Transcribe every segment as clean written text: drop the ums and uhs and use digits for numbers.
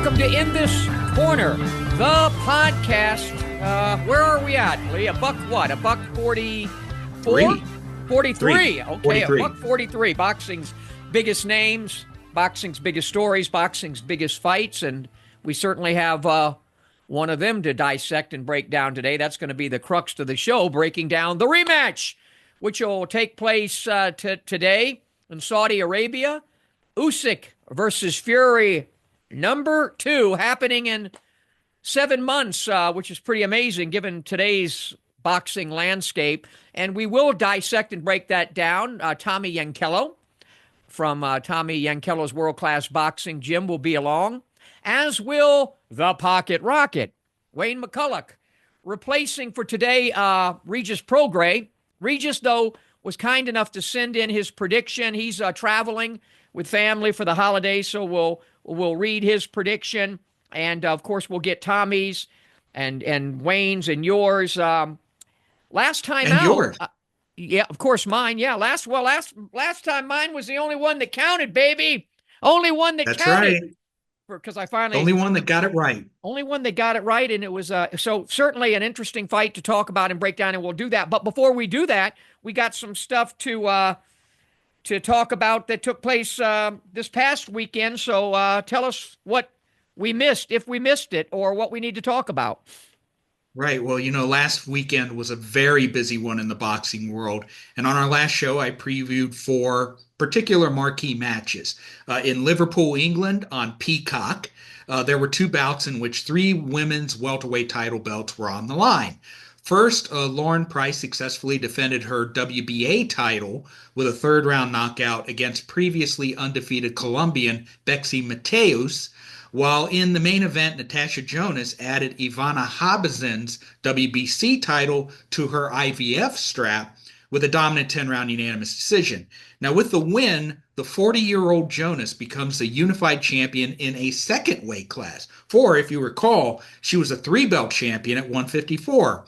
Welcome to In This Corner, the podcast. Where are we at, Lee? A buck what? A buck 44? 43. Okay, 43. A buck 43. Boxing's biggest names, boxing's biggest stories, boxing's biggest fights, and we certainly have one of them to dissect and break down today. That's going to be the crux of the show, breaking down the rematch, which will take place today in Saudi Arabia. Usyk versus Fury number 2, happening in 7 months, which is pretty amazing given today's boxing landscape. And we will dissect and break that down. Tommy Yankello from Tommy Yankello's World Class Boxing Gym will be along, as will the Pocket Rocket, Wayne McCullough, replacing for today Regis Prograis. Regis, though, was kind enough to send in his prediction. He's traveling with family for the holidays, so we'll read his prediction, and of course we'll get Tommy's and Wayne's and yours. Last time and out, yours. Yeah, of course mine. Yeah, last time mine was the only one that counted, baby. Only one that That's counted. Right. Because I finally only one that got it right. Only one that got it right, and it was so certainly an interesting fight to talk about and break down, and we'll do that. But before we do that, we got some stuff to talk about that took place this past weekend. So tell us what we missed, if we missed it, or what we need to talk about. Right. Well, last weekend was a very busy one in the boxing world. And on our last show, I previewed 4 particular marquee matches. In Liverpool, England, on Peacock, there were 2 bouts in which 3 women's welterweight title belts were on the line. First, Lauren Price successfully defended her WBA title with a 3rd-round knockout against previously undefeated Colombian Bexy Mateus, while in the main event, Natasha Jonas added Ivana Habazin's WBC title to her IVF strap with a dominant 10-round unanimous decision. Now, with the win, the 40-year-old Jonas becomes the unified champion in a second weight class. For, if you recall, she was a 3-belt champion at 154.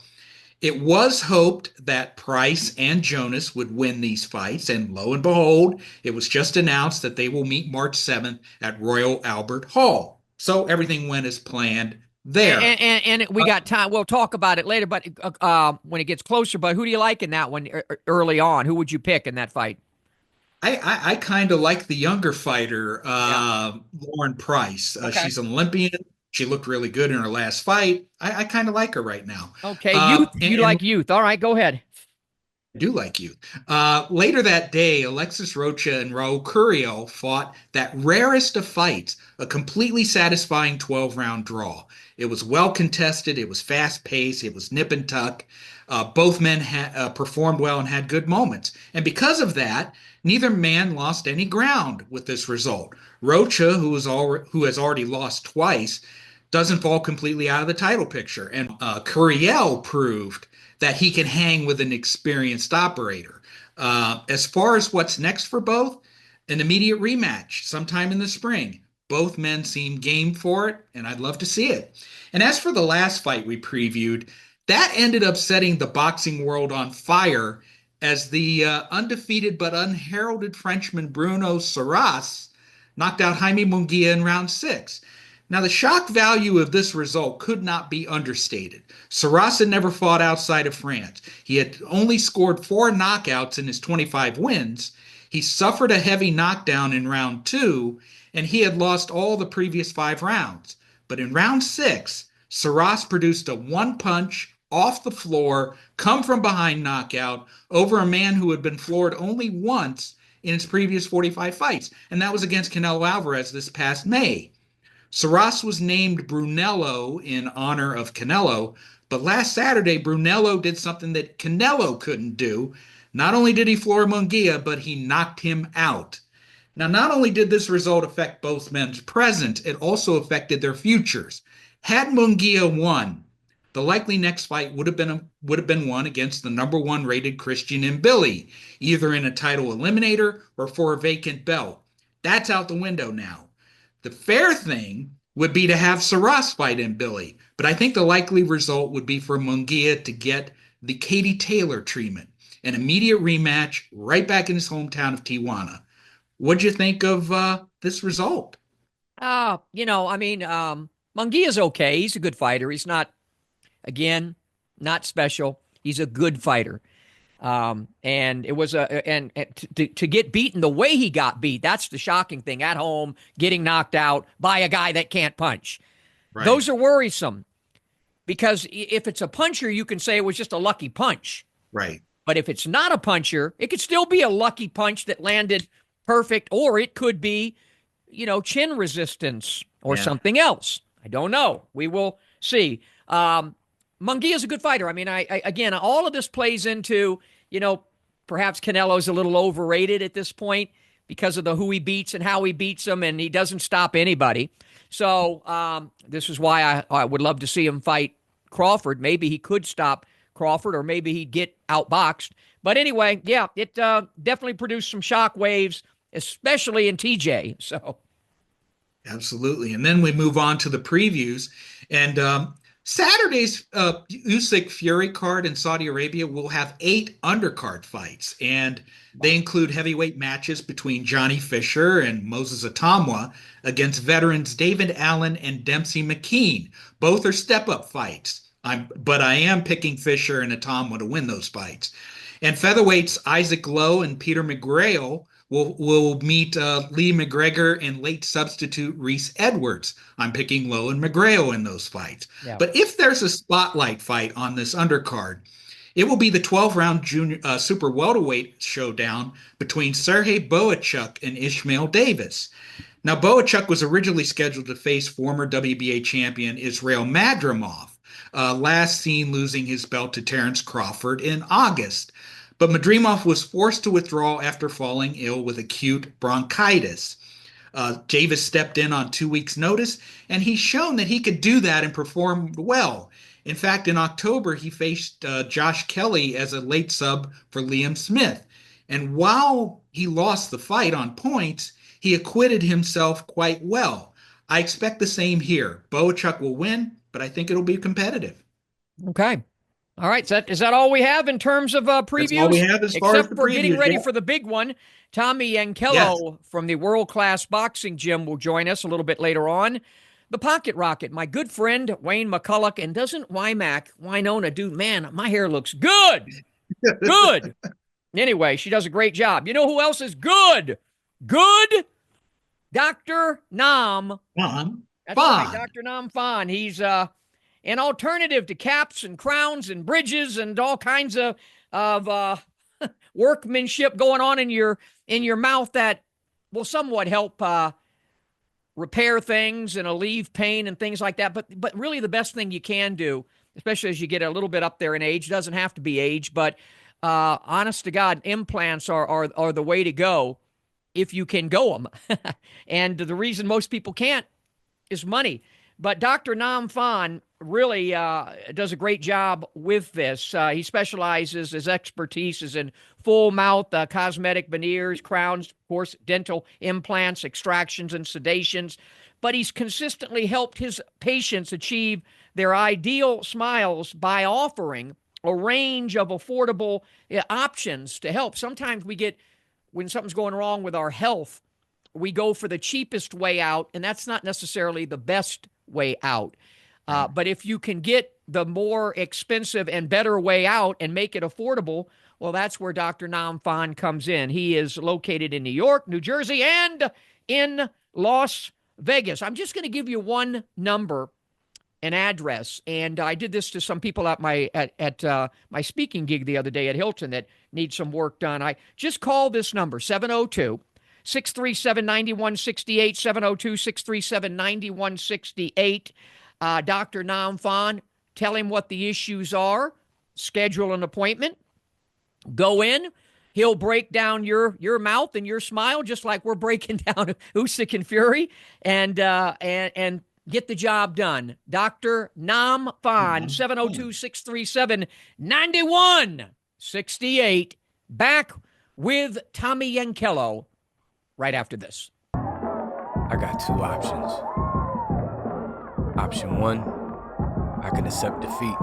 It was hoped that Price and Jonas would win these fights, and lo and behold, it was just announced that they will meet March 7th at Royal Albert Hall. So everything went as planned there. And we got time. We'll talk about it later, but when it gets closer. But who do you like in that one early on? Who would you pick in that fight? I kind of like the younger fighter, Lauren Price. Okay. She's an Olympian. She looked really good in her last fight. I kind of like her right now. Okay, youth. You like youth. All right, go ahead. I do like youth. Later that day, Alexis Rocha and Raul Curiel fought that rarest of fights, a completely satisfying 12-round draw. It was well contested. It was fast-paced. It was nip and tuck. Both men performed well and had good moments. And because of that, neither man lost any ground with this result. Rocha, who has already lost twice, doesn't fall completely out of the title picture. And Curiel proved that he can hang with an experienced operator. As far as what's next for both, an immediate rematch sometime in the spring. Both men seem game for it, and I'd love to see it. And as for the last fight we previewed, that ended up setting the boxing world on fire as the undefeated but unheralded Frenchman Bruno Saras knocked out Jaime Munguia in round 6. Now, the shock value of this result could not be understated. Saras had never fought outside of France. He had only scored 4 knockouts in his 25 wins. He suffered a heavy knockdown in round 2, and he had lost all the previous 5 rounds. But in round 6, Saras produced a one-punch, off the floor, come-from-behind knockout over a man who had been floored only once in his previous 45 fights, and that was against Canelo Alvarez this past May. Saras was named Brunello in honor of Canelo, but last Saturday, Brunello did something that Canelo couldn't do. Not only did he floor Munguia, but he knocked him out. Now, not only did this result affect both men's present, it also affected their futures. Had Munguia won, the likely next fight would have been won against the number 1 rated Christian Mbili, either in a title eliminator or for a vacant belt. That's out the window now. The fair thing would be to have Saras fight Mbili, but I think the likely result would be for Munguia to get the Katie Taylor treatment, an immediate rematch right back in his hometown of Tijuana. What'd you think of this result? I mean, Munguia's okay. He's a good fighter. He's not, again, not special. He's a good fighter. And it was to get beaten the way he got beat. That's the shocking thing at home, getting knocked out by a guy that can't punch. Right. Those are worrisome because if it's a puncher, you can say it was just a lucky punch. Right. But if it's not a puncher, it could still be a lucky punch that landed perfect, or it could be, chin resistance or something else. I don't know. We will see. Munguia is a good fighter. I mean, I again, all of this plays into, perhaps Canelo's a little overrated at this point because of who he beats and how he beats them, and he doesn't stop anybody. So this is why I would love to see him fight Crawford. Maybe he could stop Crawford, or maybe he'd get outboxed. But anyway, yeah, it definitely produced some shock waves, especially in TJ. So absolutely. And then we move on to the previews. And Saturday's Usyk Fury card in Saudi Arabia will have 8 undercard fights, and they include heavyweight matches between Johnny Fisher and Moses Atamwa against veterans David Allen and Dempsey McKean. Both are step-up fights. But I am picking Fisher and Atamwa to win those fights. And featherweights Isaac Lowe and Peter McGrail will meet Lee McGregor and late substitute Reese Edwards. I'm picking Lowe and McGrail in those fights. Yeah. But if there's a spotlight fight on this undercard, it will be the 12-round junior super welterweight showdown between Sergey Bohachuk and Ishmael Davis. Now, Bohachuk was originally scheduled to face former WBA champion Israel Madrimov, last seen losing his belt to Terence Crawford in August. But Madrimov was forced to withdraw after falling ill with acute bronchitis. Davis stepped in on 2 weeks' notice, and he's shown that he could do that and perform well. In fact, in October, he faced Josh Kelly as a late sub for Liam Smith. And while he lost the fight on points, he acquitted himself quite well. I expect the same here. Bohachuk will win, but I think it'll be competitive. Okay. All right. Is that all we have in terms of previews? That's all we have as far as the previews. Except for getting ready for the big one. Tommy Yankello from the World Class Boxing Gym will join us a little bit later on. The Pocket Rocket, my good friend Wayne McCullough, and doesn't Winona do, man, my hair looks good. Good. Anyway, she does a great job. You know who else is good? Good? Dr. Nam. That's right, Dr. Nam Phan. He's an alternative to caps and crowns and bridges and all kinds of workmanship going on in your mouth that will somewhat help repair things and alleviate pain and things like that. But really the best thing you can do, especially as you get a little bit up there in age, doesn't have to be age, but honest to God, implants are the way to go if you can go them. And the reason most people can't is money. But Dr. Nam Phan really does a great job with this. He specializes, his expertise is in full mouth cosmetic veneers, crowns, of course, dental implants, extractions, and sedations. But he's consistently helped his patients achieve their ideal smiles by offering a range of affordable options to help. Sometimes when something's going wrong with our health, we go for the cheapest way out, and that's not necessarily the best way out. But if you can get the more expensive and better way out and make it affordable, well, that's where Dr. Nam Phan comes in. He is located in New York, New Jersey, and in Las Vegas. I'm just going to give you one number, an address, and I did this to some people at my speaking gig the other day at Hilton that need some work done. I just call this number, 702-637-9168, 702-637-9168. Dr. Nam Phan, tell him what the issues are, schedule an appointment, go in. He'll break down your mouth and your smile just like we're breaking down Usyk and Fury, and get the job done. Dr. Nam Phan, 702-637-9168. Back with Tommy Yankello right after this. I got two options. Option one, I can accept defeat.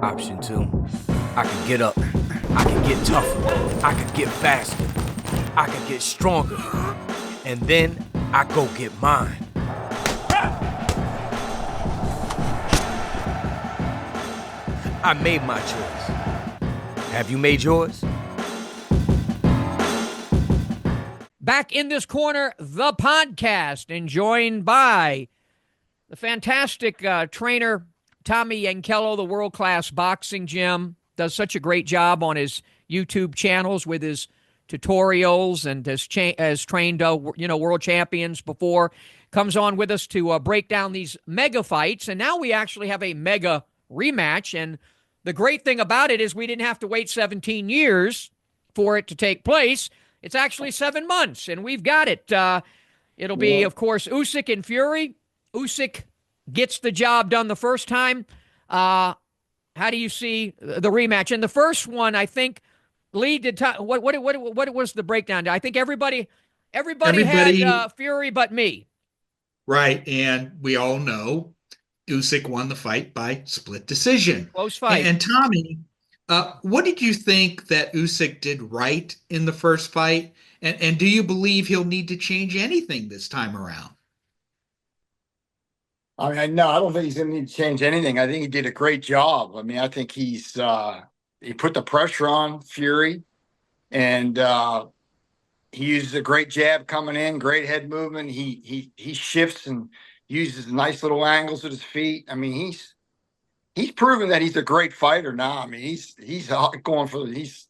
Option two, I can get up. I can get tougher. I can get faster. I can get stronger. And then I go get mine. I made my choice. Have you made yours? Back in this corner, the podcast, and joined by the fantastic trainer, Tommy Yankello, the world-class boxing gym. Does such a great job on his YouTube channels with his tutorials, and has trained world champions before. Comes on with us to break down these mega fights, and now we actually have a mega rematch. And the great thing about it is we didn't have to wait 17 years for it to take place. It's actually 7 months, and we've got it. It'll be, of course, Usyk and Fury. Usyk gets the job done the first time. How do you see the rematch? And the first one, I think, Lee did. What was the breakdown? I think everybody had Fury but me. Right, and we all know Usyk won the fight by split decision. Close fight. And Tommy, what did you think that Usyk did right in the first fight? And do you believe he'll need to change anything this time around? I mean, no, I don't think he's going to need to change anything. I think he did a great job. I mean, I think he put the pressure on Fury, and he uses a great jab coming in, great head movement. He shifts and uses nice little angles with his feet. I mean, he's proven that he's a great fighter now. I mean, he's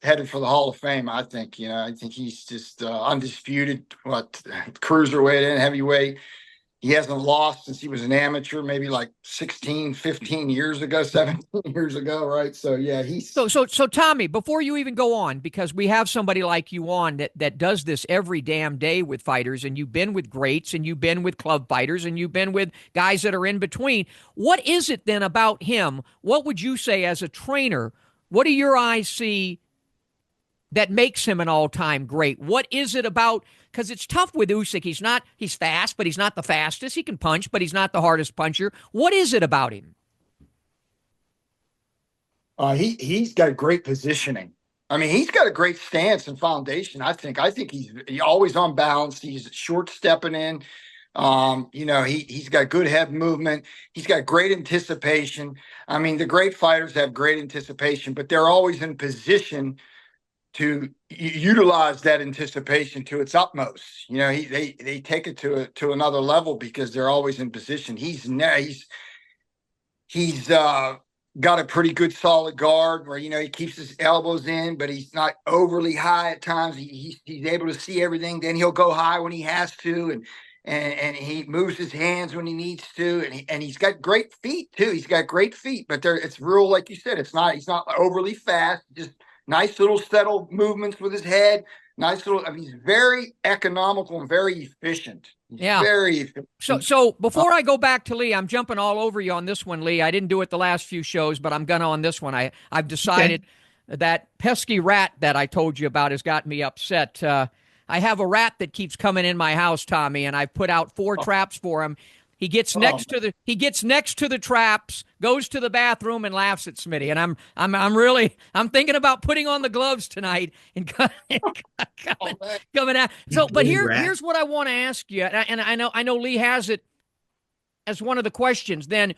headed for the Hall of Fame. I think, I think he's just undisputed, cruiserweight and heavyweight. He hasn't lost since he was an amateur, maybe like 16, 15 years ago, 17 years ago, right? So, yeah, So, Tommy, before you even go on, because we have somebody like you on that does this every damn day with fighters, and you've been with greats, and you've been with club fighters, and you've been with guys that are in between. What is it then about him? What would you say as a trainer? What do your eyes see that makes him an all-time great? What is it about? Because it's tough with Usyk. He's fast, but he's not the fastest. He can punch, but he's not the hardest puncher. What is it about him? He's got great positioning. I mean, he's got a great stance and foundation. I think he's always on balance. He's short stepping in. He's got good head movement. He's got great anticipation. I mean, the great fighters have great anticipation, but they're always in position to utilize that anticipation to its utmost. They take it to another level because they're always in position. He's got a pretty good solid guard where, he keeps his elbows in, but he's not overly high at times. He's able to see everything. Then he'll go high when he has to, and he moves his hands when he needs to, and he's got great feet too. He's got great feet, but it's real, like you said, he's not overly fast, just nice little settled movements with his head. He's very economical and very efficient. Very efficient. So before I go back to Lee, I'm jumping all over you on this one, Lee. I didn't do it the last few shows, but I'm gonna on this one. I've decided that pesky rat that I told you about has got me upset. I have a rat that keeps coming in my house, Tommy, and I've put out 4 traps for him. He gets next to the traps, goes to the bathroom, and laughs at Smitty. And I'm thinking about putting on the gloves tonight and coming out. So, but here's what I want to ask you, and I know Lee has it as one of the questions. Then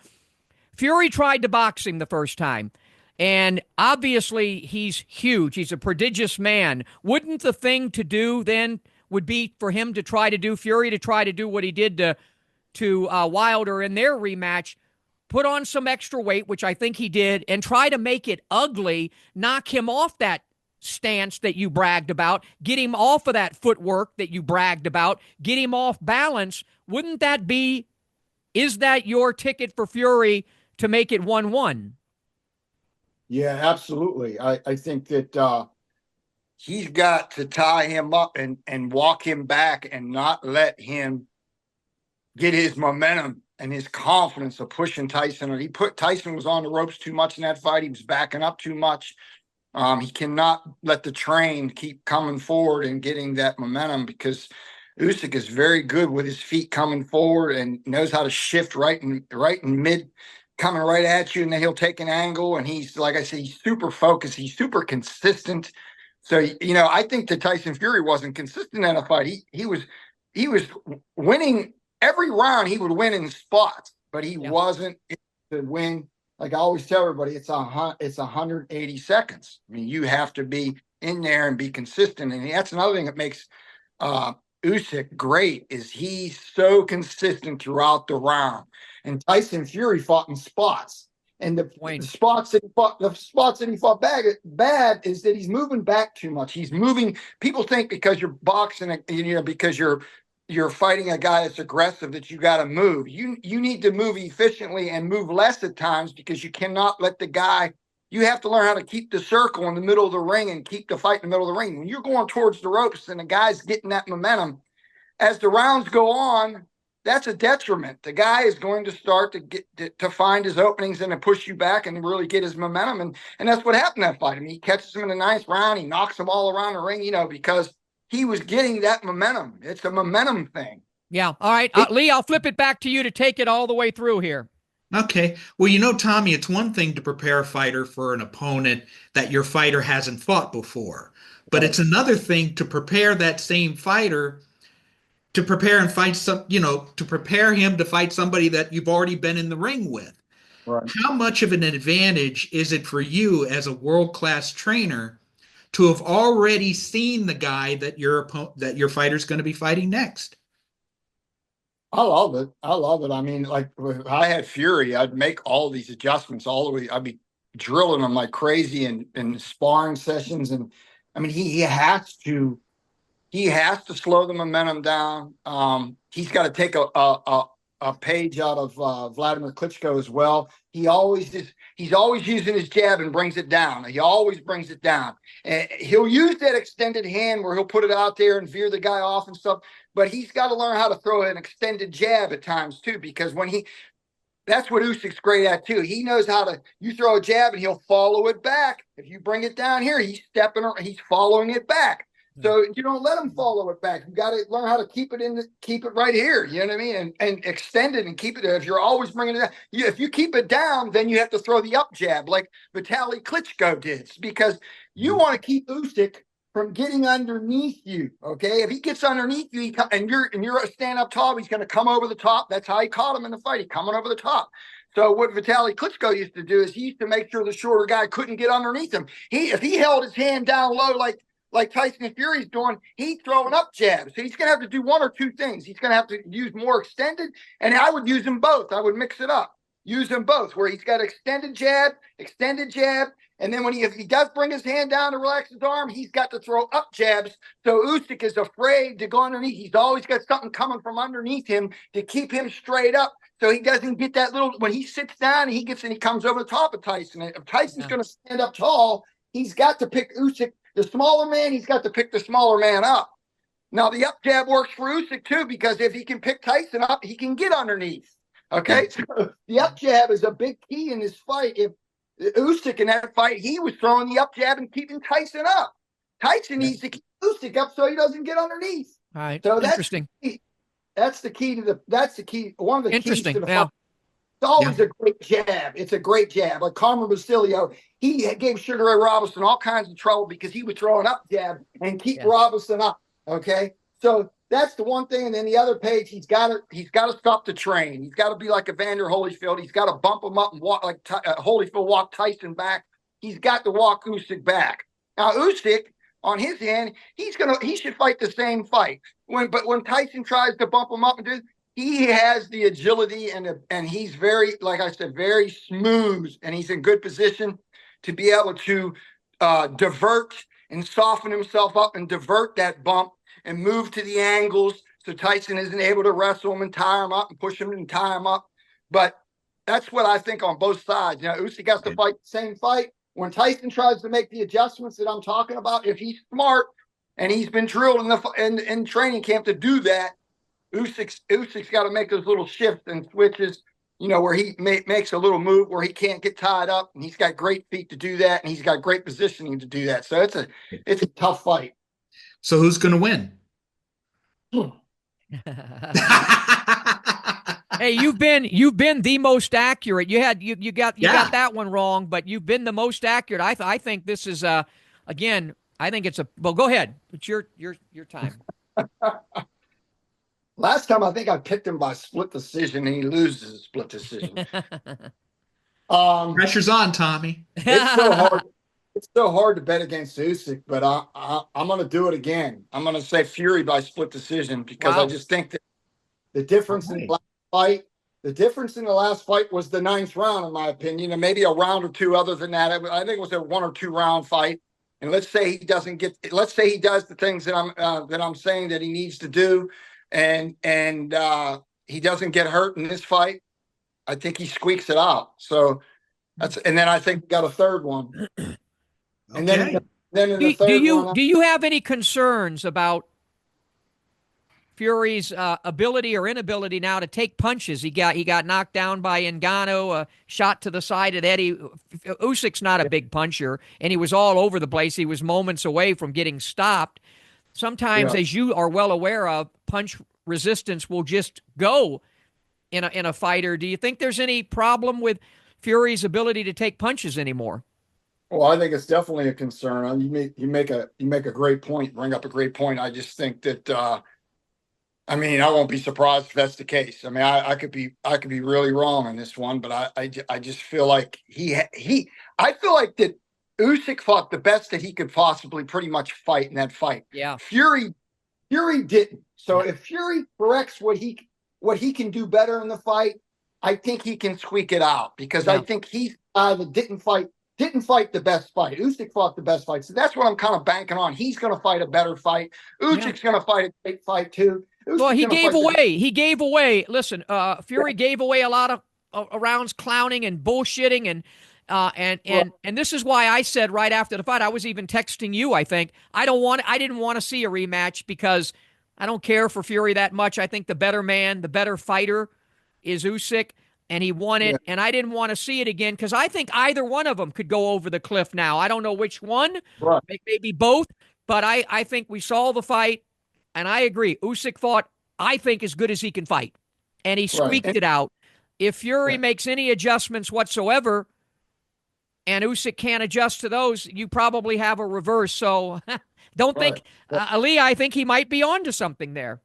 Fury tried to box him the first time, and obviously he's huge. He's a prodigious man. Wouldn't the thing to do then would be for him to try to do what he did to Wilder in their rematch, put on some extra weight, which I think he did, and try to make it ugly, knock him off that stance that you bragged about, get him off of that footwork that you bragged about, get him off balance? Wouldn't that be, is that your ticket for Fury to make it 1-1? Yeah, absolutely. I think that he's got to tie him up and walk him back and not let him get his momentum and his confidence of pushing Tyson. Tyson was on the ropes too much in that fight. He was backing up too much. He cannot let the train keep coming forward and getting that momentum, because Usyk is very good with his feet coming forward and knows how to shift right in mid, coming right at you, and then he'll take an angle. And he's, like I said, he's super focused. He's super consistent. So, I think that Tyson Fury wasn't consistent in a fight. He was winning every round. He would win in spots, but he wasn't to win. Like I always tell everybody, it's 180 seconds. I mean, you have to be in there and be consistent. And that's another thing that makes Usyk great, is he's so consistent throughout the round. And Tyson Fury fought in spots. And the spots that he fought bad is that he's moving back too much. He's moving. People think because you're boxing, because you're fighting a guy that's aggressive, that you got to move. You need to move efficiently and move less at times, because you cannot let the guy. You have to learn how to keep the circle in the middle of the ring and keep the fight in the middle of the ring. When you're going towards the ropes and the guy's getting that momentum, as the rounds go on, that's a detriment. The guy is going to start to get to find his openings and to push you back and really get his momentum. And that's what happened in that fight. I mean, he catches him in the ninth round. He knocks him all around the ring, because he was getting that momentum. It's a momentum thing. Yeah. All right. Lee, I'll flip it back to you to take it all the way through here. Okay. Well, Tommy, it's one thing to prepare a fighter for an opponent that your fighter hasn't fought before, but it's another thing to prepare that same fighter to prepare and fight to prepare him to fight somebody that you've already been in the ring with. Right. How much of an advantage is it for you as a world-class trainer to have already seen the guy that your fighter's going to be fighting next? I love it. I mean, like if I had Fury, I'd make all these adjustments all the way. I'd be drilling him like crazy in sparring sessions. And I mean, he has to slow the momentum down. He's got to take a page out of Vladimir Klitschko as well. He's always using his jab and brings it down. He always brings it down. And he'll use that extended hand where he'll put it out there and veer the guy off and stuff. But he's got to learn how to throw an extended jab at times too, because that's what Usyk's great at too. He knows you throw a jab and he'll follow it back. If you bring it down here, he's following it back. So you don't let him follow it back. You got to learn how to keep it right here. You know what I mean? And extend it and keep it there. If you're always bringing it down, if you keep it down, then you have to throw the up jab like Vitaly Klitschko did, because you want to keep Usyk from getting underneath you. Okay, if he gets underneath you, and you're stand up tall, he's going to come over the top. That's how he caught him in the fight. He coming over the top. So what Vitaly Klitschko used to do is he used to make sure the shorter guy couldn't get underneath him. If he held his hand down low like Tyson Fury's doing, he's throwing up jabs. So he's going to have to do one or two things. He's going to have to use more extended, and I would use them both. I would mix it up. Use them both, where he's got extended jab, and then if he does bring his hand down to relax his arm, he's got to throw up jabs. So Usyk is afraid to go underneath. He's always got something coming from underneath him to keep him straight up, so he doesn't get that little. When he sits down, he comes over the top of Tyson. If Tyson's going to stand up tall, he's got to pick Usyk. The smaller man, he's got to pick the smaller man up. Now, the up jab works for Usyk, too, because if he can pick Tyson up, he can get underneath. Okay? So the up jab is a big key in this fight. If Usyk in that fight, he was throwing the up jab and keeping Tyson up. Tyson needs to keep Usyk up so he doesn't get underneath. All right. So interesting. That's the key. One of the keys to the yeah. fight. It's always a great jab. It's a great jab. Like Carmen Basilio, he gave Sugar Ray Robinson all kinds of trouble because he was throwing up jab and keep Robinson up. Okay, so that's the one thing. And then the other page, he's got to stop the train. He's got to be like Evander Holyfield. He's got to bump him up and walk like Holyfield walked Tyson back. He's got to walk Usyk back. Now Usyk, on his hand, he should fight the same fight. But when Tyson tries to bump him up and do, he has the agility and he's very, like I said, very smooth, and he's in good position to be able to divert and soften himself up and divert that bump and move to the angles so Tyson isn't able to wrestle him and tire him up and push him and tie him up. But that's what I think on both sides. Usyk has to fight the same fight. When Tyson tries to make the adjustments that I'm talking about, if he's smart and he's been drilled in training camp to do that, Usyk's got to make those little shifts and switches, where he makes a little move where he can't get tied up, and he's got great feet to do that, and he's got great positioning to do that. So it's a tough fight. So who's going to win? Hey, you've been the most accurate. You got that one wrong, but you've been the most accurate. I think this is again. I think it's well. Go ahead. It's your time. Last time I think I picked him by split decision, and he loses a split decision. Pressure's on, Tommy. It's so hard. It's so hard to bet against Usyk, but I'm going to do it again. I'm going to say Fury by split decision because I just think that the difference in the last fight, was the 9th round, in my opinion, and maybe a round or two other than that. I think it was a 1 or 2 round fight. And let's say he does the things that I'm saying that he needs to do, and he doesn't get hurt in this fight. I think he squeaks it out. So and then I think we got a third one. And then in the third one, do you have any concerns about Fury's ability or inability now to take punches? He got knocked down by Ngannou, a shot to the side at Eddie. Usyk's not a big puncher, and he was all over the place. He was moments away from getting stopped. Sometimes, as you are well aware of, punch resistance will just go in a fighter. Do you think there's any problem with Fury's ability to take punches anymore? Well, I think it's definitely a concern. You make a great point. Bring up a great point. I just think that I won't be surprised if that's the case. I could be really wrong on this one, but I just feel like I feel like that Usyk fought the best that he could possibly pretty much fight in that fight. Yeah. Fury didn't. So if Fury corrects what he can do better in the fight, I think he can squeak it out because I think he's that didn't fight the best fight. Usyk fought the best fight. So that's what I'm kind of banking on. He's going to fight a better fight. Usyk's going to fight a great fight too. Well, he gave away. Listen, Fury gave away a lot of rounds clowning and bullshitting and this is why I said right after the fight, I was even texting you, I think, I didn't want to see a rematch because I don't care for Fury that much. I think the better man, the better fighter is Usyk, and he won it, and I didn't want to see it again because I think either one of them could go over the cliff now. I don't know which one, maybe both, but I think we saw the fight, and I agree. Usyk fought, I think, as good as he can fight, and he squeaked it out. If Fury makes any adjustments whatsoever and Usyk can't adjust to those, you probably have a reverse. So don't think, Ali, I think he might be on to something there.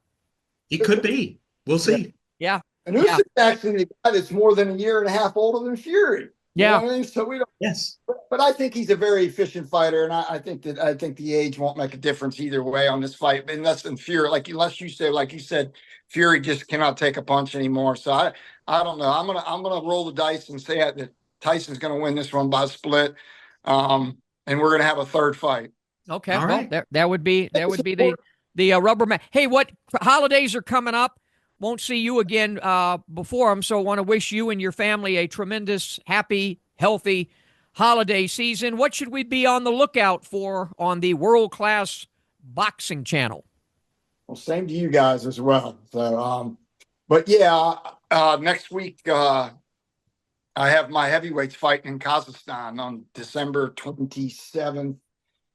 He could be. We'll see. Yeah. And Usyk's actually the guy that's more than a year and a half older than Fury. Yeah. You know what I mean? So we don't. Yes. But I think he's a very efficient fighter, and I think the age won't make a difference either way on this fight. Unless Fury, unless you say, like you said, Fury just cannot take a punch anymore. So I don't know. I'm gonna roll the dice and say that Tyson's gonna win this one by split, and we're gonna have a third fight. Okay. All right. That would be the rubber match. Hey, what holidays are coming up? Won't see you again before them, so I want to wish you and your family a tremendous, happy, healthy holiday season. What should we be on the lookout for on the World Class Boxing Channel? Well, same to you guys as well. So, but yeah, next week I have my heavyweights fighting in Kazakhstan on December 27th.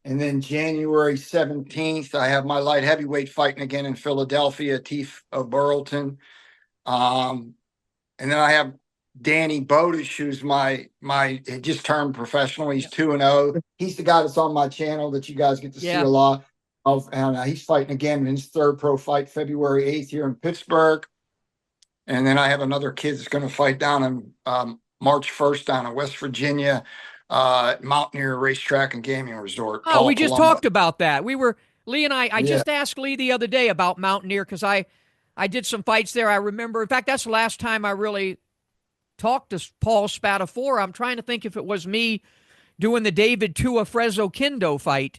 And then January 17th, I have my light heavyweight fighting again in Philadelphia, Teef of Burlington. And then I have Danny Bodish, who's he just turned professional. He's 2-0. He's the guy that's on my channel that you guys get to see a lot of. And he's fighting again in his third pro fight, February 8th here in Pittsburgh. And then I have another kid that's going to fight down in March 1st down in West Virginia. Mountaineer Racetrack and Gaming Resort. Oh, we just talked about that. Lee and I just asked Lee the other day about Mountaineer because I did some fights there. I remember, in fact, that's the last time I really talked to Paul Spadafora. I'm trying to think if it was me doing the David Tua Frezzo Kendo fight.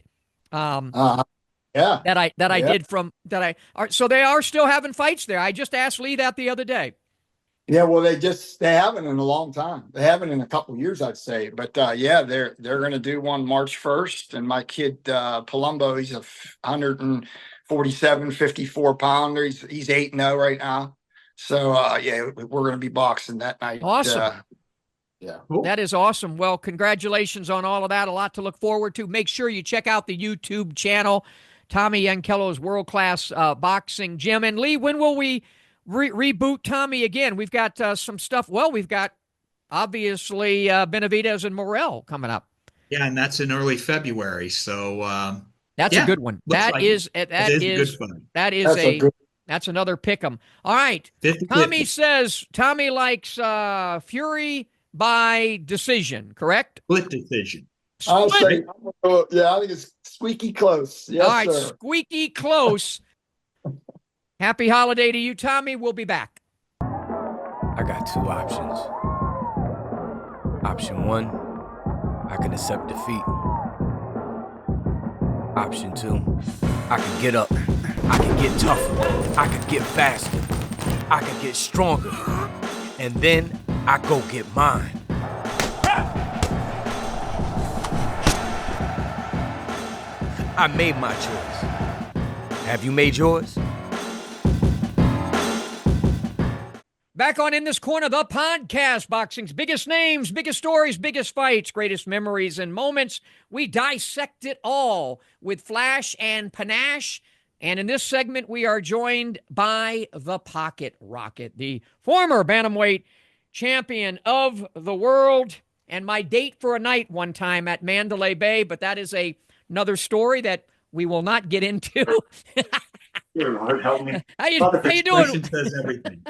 That I did so they are still having fights there. I just asked Lee that the other day. Yeah, well, they haven't in a long time. They haven't in a couple of years, I'd say. But they're going to do one March 1st. And my kid Palumbo, he's a 147, 54 pounder. He's 8-0 right now. So we're going to be boxing that night. Awesome. Cool. That is awesome. Well, congratulations on all of that. A lot to look forward to. Make sure you check out the YouTube channel, Tommy Yankello's World Class Boxing Gym. And Lee, when will we reboot Tommy again? We've got some stuff. Well, we've got obviously Benavidez and Morrell coming up. Yeah, and that's in early February. So that's a good one. That is good fun. That is That's another pick 'em. All right. 50-50. Tommy says Tommy likes Fury by decision, correct? Split decision. I'll Split. say, I think it's squeaky close. All Yes, right, sir. squeaky close. Happy holiday to you, Tommy. We'll be back. I got two options. Option one, I can accept defeat. Option two, I can get up. I can get tougher. I can get faster. I can get stronger. And then I go get mine. I made my choice. Have you made yours? Back on In This Corner, the podcast, boxing's biggest names, biggest stories, biggest fights, greatest memories and moments. We dissect it all with flash and panache. And in this segment, we are joined by the Pocket Rocket, the former bantamweight champion of the world, and my date for a night one time at Mandalay Bay. But that is another story that we will not get into. Dear Lord, help me. How you doing? Says everything.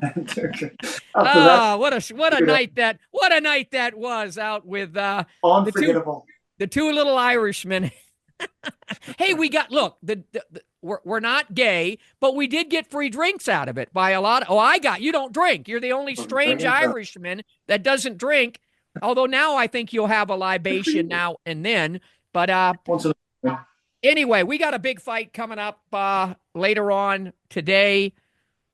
What a night that was out with unforgettable. the two little Irishmen. Hey, we're not gay, but we did get free drinks out of it by a lot. You don't drink. You're the only strange Irishman that doesn't drink. Although now I think you'll have a libation now and then. But anyway, we got a big fight coming up later on today.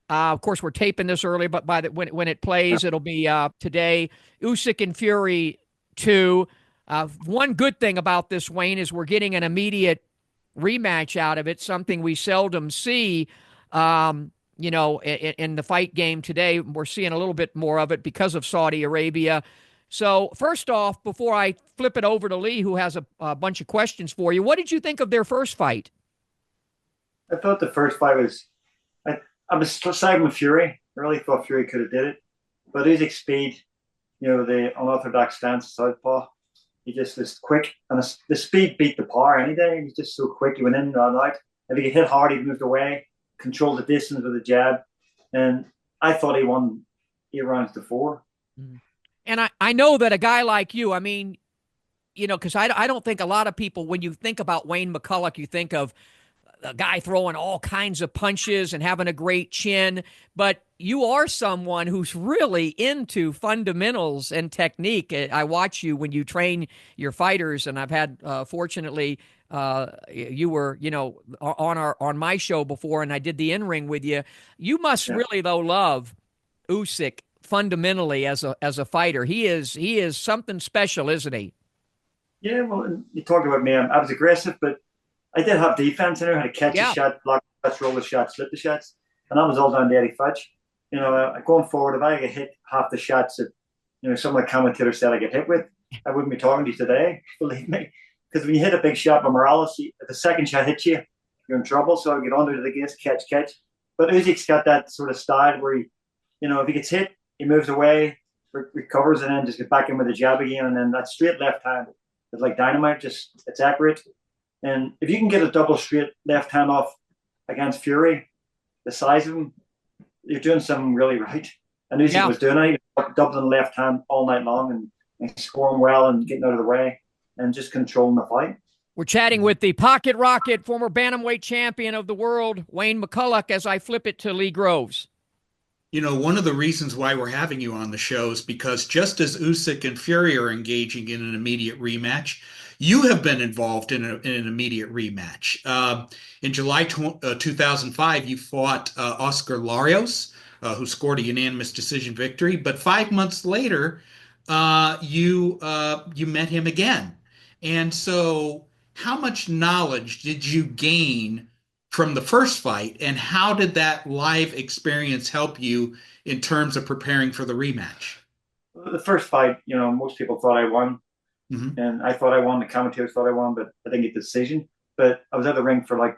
Of course, we're taping this early, but when it plays, it'll be today. Usyk and Fury II. One good thing about this, Wayne, is we're getting an immediate rematch out of it, something we seldom see. In the fight game today, we're seeing a little bit more of it because of Saudi Arabia. So first off, before I flip it over to Lee, who has a bunch of questions for you, what did you think of their first fight? I thought the first fight was, I was siding with Fury. I really thought Fury could have did it. But Usyk's speed, the unorthodox stance, southpaw, he just was quick. And the speed beat the power any day. He was just so quick. He went in and out. If he could hit hard, he moved away, controlled the distance with a jab. And I thought he won 8 rounds to 4. And I know that a guy like you, because I don't think a lot of people, when you think about Wayne McCullough, you think of a guy throwing all kinds of punches and having a great chin. But you are someone who's really into fundamentals and technique. I watch you when you train your fighters, and I've had, fortunately, you were, on my show before, and I did the in-ring with you. You must really, though, love Usyk fundamentally as a fighter. He is something special, isn't he? Yeah, well, you talked about me. I was aggressive, but I did have defense. I knew how to catch a shot, block shots, roll the shots, slip the shots, and that was all down to Eddie Fudge. Going forward, if I get hit half the shots that some of the commentators said I get hit with, I wouldn't be talking to you today. Believe me, because when you hit a big shot by Morales, if the second shot hits you, you're in trouble. So I get under the gates, catch. But Usyk's got that sort of style where if he gets hit, he moves away, recovers, and then just get back in with a jab again, and then that straight left hand is like dynamite. It's accurate. And if you can get a double straight left hand off against Fury, the size of him, you're doing something really right. And Usyk was doing it. He was doubling left hand all night long and scoring well and getting out of the way and just controlling the fight. We're chatting with the Pocket Rocket, former bantamweight champion of the world, Wayne McCullough, as I flip it to Lee Groves. One of the reasons why we're having you on the show is because just as Usyk and Fury are engaging in an immediate rematch, you have been involved in an immediate rematch. In July 2005, you fought Oscar Larios, who scored a unanimous decision victory. But 5 months later, you met him again. And so how much knowledge did you gain from the first fight, and how did that live experience help you in terms of preparing for the rematch? The first fight, most people thought I won. Mm-hmm. And I thought I won. The commentators thought I won, but I didn't get the decision. But I was at the ring for like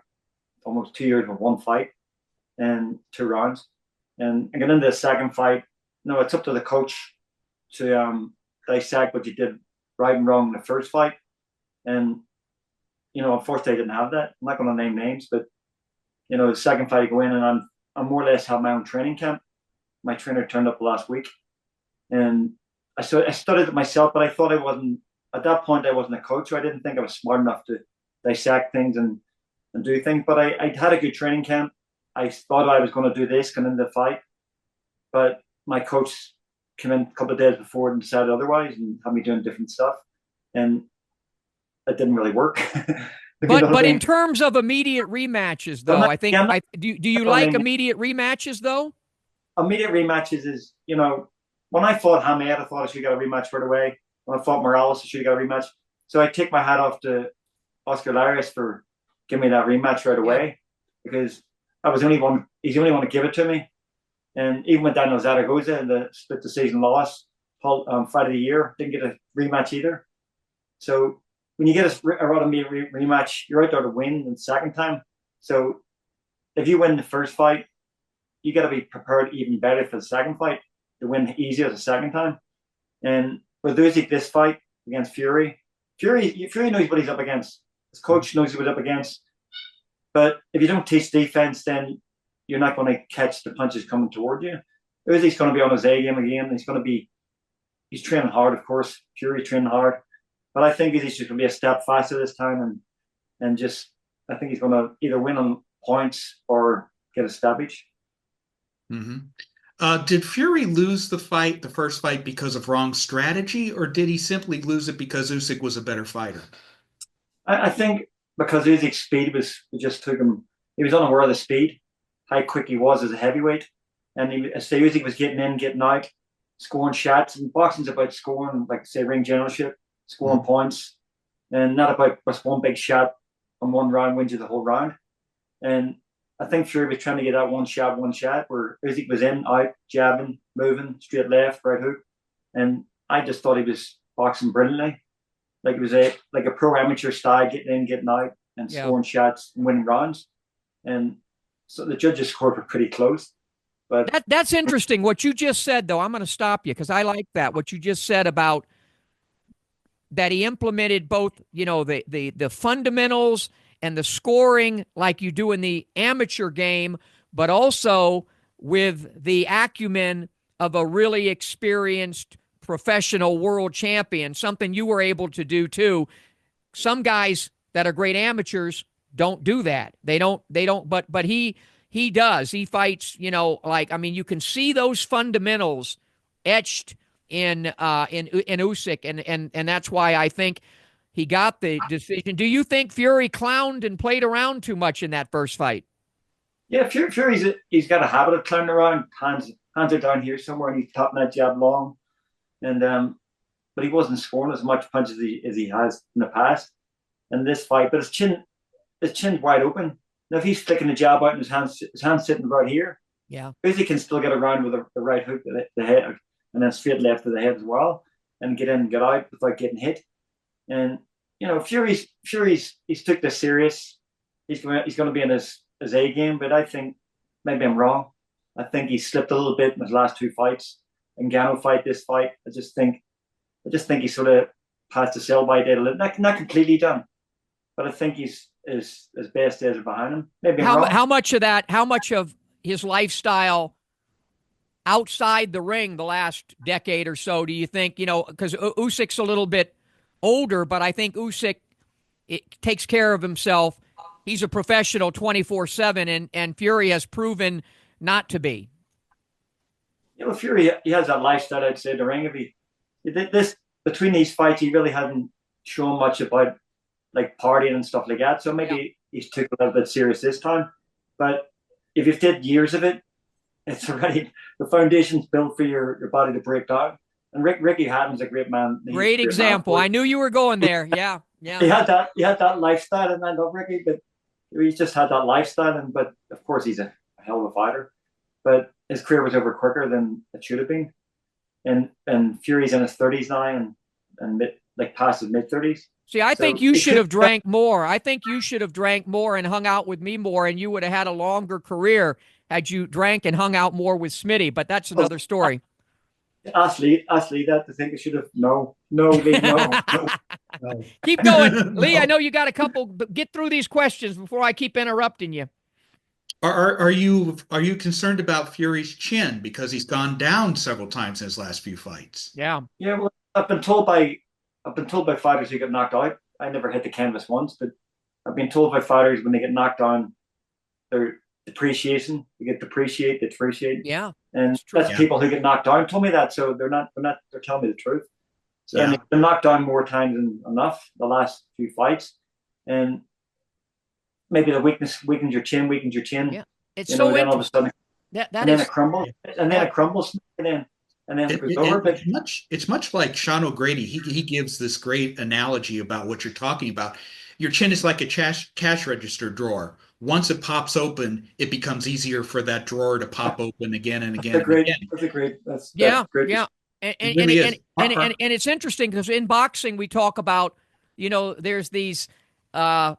almost 2 years with one fight and 2 rounds. And I got into the second fight. It's up to the coach to dissect what you did right and wrong in the first fight. And, unfortunately, I didn't have that. I'm not going to name names, but, the second fight, I go in and I'm I more or less have my own training camp. My trainer turned up last week, and I studied it myself, but I thought I wasn't at that point. I wasn't a coach, so I didn't think I was smart enough to dissect things and do things. But I had a good training camp. I thought I was going to do this, going into the fight, but my coach came in a couple of days before and decided otherwise, and had me doing different stuff, and it didn't really work. But in terms of immediate rematches, though, I think do you like immediate rematches though? Immediate rematches is, when I fought Hamed, I thought I should get a rematch right away. When I fought Morales, I should have got a rematch. So I take my hat off to Oscar Larios for giving me that rematch right away, because I was the only one. He's the only one to give it to me. And even with Daniel Zaragoza in the split decision loss, fight of the year, didn't get a rematch either. So when you get a rematch, you're out there to win the second time. So if you win the first fight, you got to be prepared even better for the second fight to win easier the second time. And with Usyk, this fight against Fury knows what he's up against. His coach knows what he's up against. But if you don't teach defense, then you're not going to catch the punches coming toward you. Usyk's going to be on his A game again. He's training hard, of course. Fury training hard. But I think he's just going to be a step faster this time, and I think he's going to either win on points or get a stoppage. Mm-hmm. Did Fury lose the first fight, because of wrong strategy, or did he simply lose it because Usyk was a better fighter? I think because Usyk's speed just took him. He was unaware of the speed, how quick he was as a heavyweight, and Usyk was getting in, getting out, scoring shots. And boxing's about scoring, like say ring generalship, scoring points, and not about just one big shot on one round wins you the whole round. And I think Fury was trying to get that one shot, where Usyk was in, out, jabbing, moving, straight left, right hook. And I just thought he was boxing brilliantly. Like it was a pro amateur style, getting in, getting out, and scoring shots and winning rounds. And so the judges scored were pretty close. But that's interesting. What you just said, though, I'm going to stop you because I like that. What you just said about that he implemented both, the fundamentals and the scoring like you do in the amateur game, but also with the acumen of a really experienced professional world champion, something you were able to do too. Some guys that are great amateurs don't do that. They don't, but he does. He fights, you can see those fundamentals etched in Usyk, and that's why I think he got the decision. Do you think Fury clowned and played around too much in that first fight? Yeah, he's got a habit of clowning around. Hands are down here somewhere, and he's tapping that jab long. And but he wasn't scoring as much punches as he has in the past. And this fight, but his chin's wide open. Now if he's flicking the jab out and his hand's sitting right here, Usyk can still get around with the right hook to the head, and then straight left to the head as well, and get in and get out without getting hit. And Fury's took this serious. He's going to be in his A game, but I think maybe I'm wrong. I think he slipped a little bit in his last two fights. Ngannou fight, this fight, I just think he sort of passed the sell by date a little. Not completely done, but I think his best days are behind him. Maybe I'm wrong. How much of his lifestyle outside the ring the last decade or so do you think, because Usyk's a little bit older, but I think Usyk takes care of himself. He's a professional 24/7, and Fury has proven not to be. Fury, he has that lifestyle outside the ring. Between these fights, he really hasn't shown much about like partying and stuff like that. So maybe he's took a little bit serious this time. But if you've did years of it, it's already the foundation's built for your body to break down. And Ricky Hatton's a great man. Great example. I knew you were going there. Yeah. He had that lifestyle, and I love Ricky, but he just had that lifestyle. But of course, he's a hell of a fighter. But his career was over quicker than it should have been. And Fury's in his 30s now, and past his mid-30s. See, I think you should have drank more. I think you should have drank more and hung out with me more, and you would have had a longer career had you drank and hung out more with Smitty. But that's another story. Ashley, that I think I should have. No, Lee, no. Keep going, Lee. I know you got a couple, but get through these questions before I keep interrupting you. Are you concerned about Fury's chin because he's gone down several times in his last few fights? Yeah. Yeah, well, I've been told by fighters who get knocked out. I never hit the canvas once, but I've been told by fighters when they get knocked down, their depreciation, they get depreciate, Yeah. and It's true. that's people who get knocked down. Told me that, so they're telling me the truth. So, and Yeah. they've been knocked down more times than enough the last few fights, and maybe the weakens your chin, Yeah. It's You know, so then all of a interesting. sudden, That and then is it crumbles, and then that, it crumbles, and then it goes over. It, But it's much like Sean O'Grady. He gives this great analogy about what you're talking about. Your chin is like a cash register drawer. Once it pops open, it becomes easier for that drawer to pop open again and again that's a and great, again. that's a great, that's yeah, great. yeah. It really is. And it's interesting because in boxing we talk about, there's these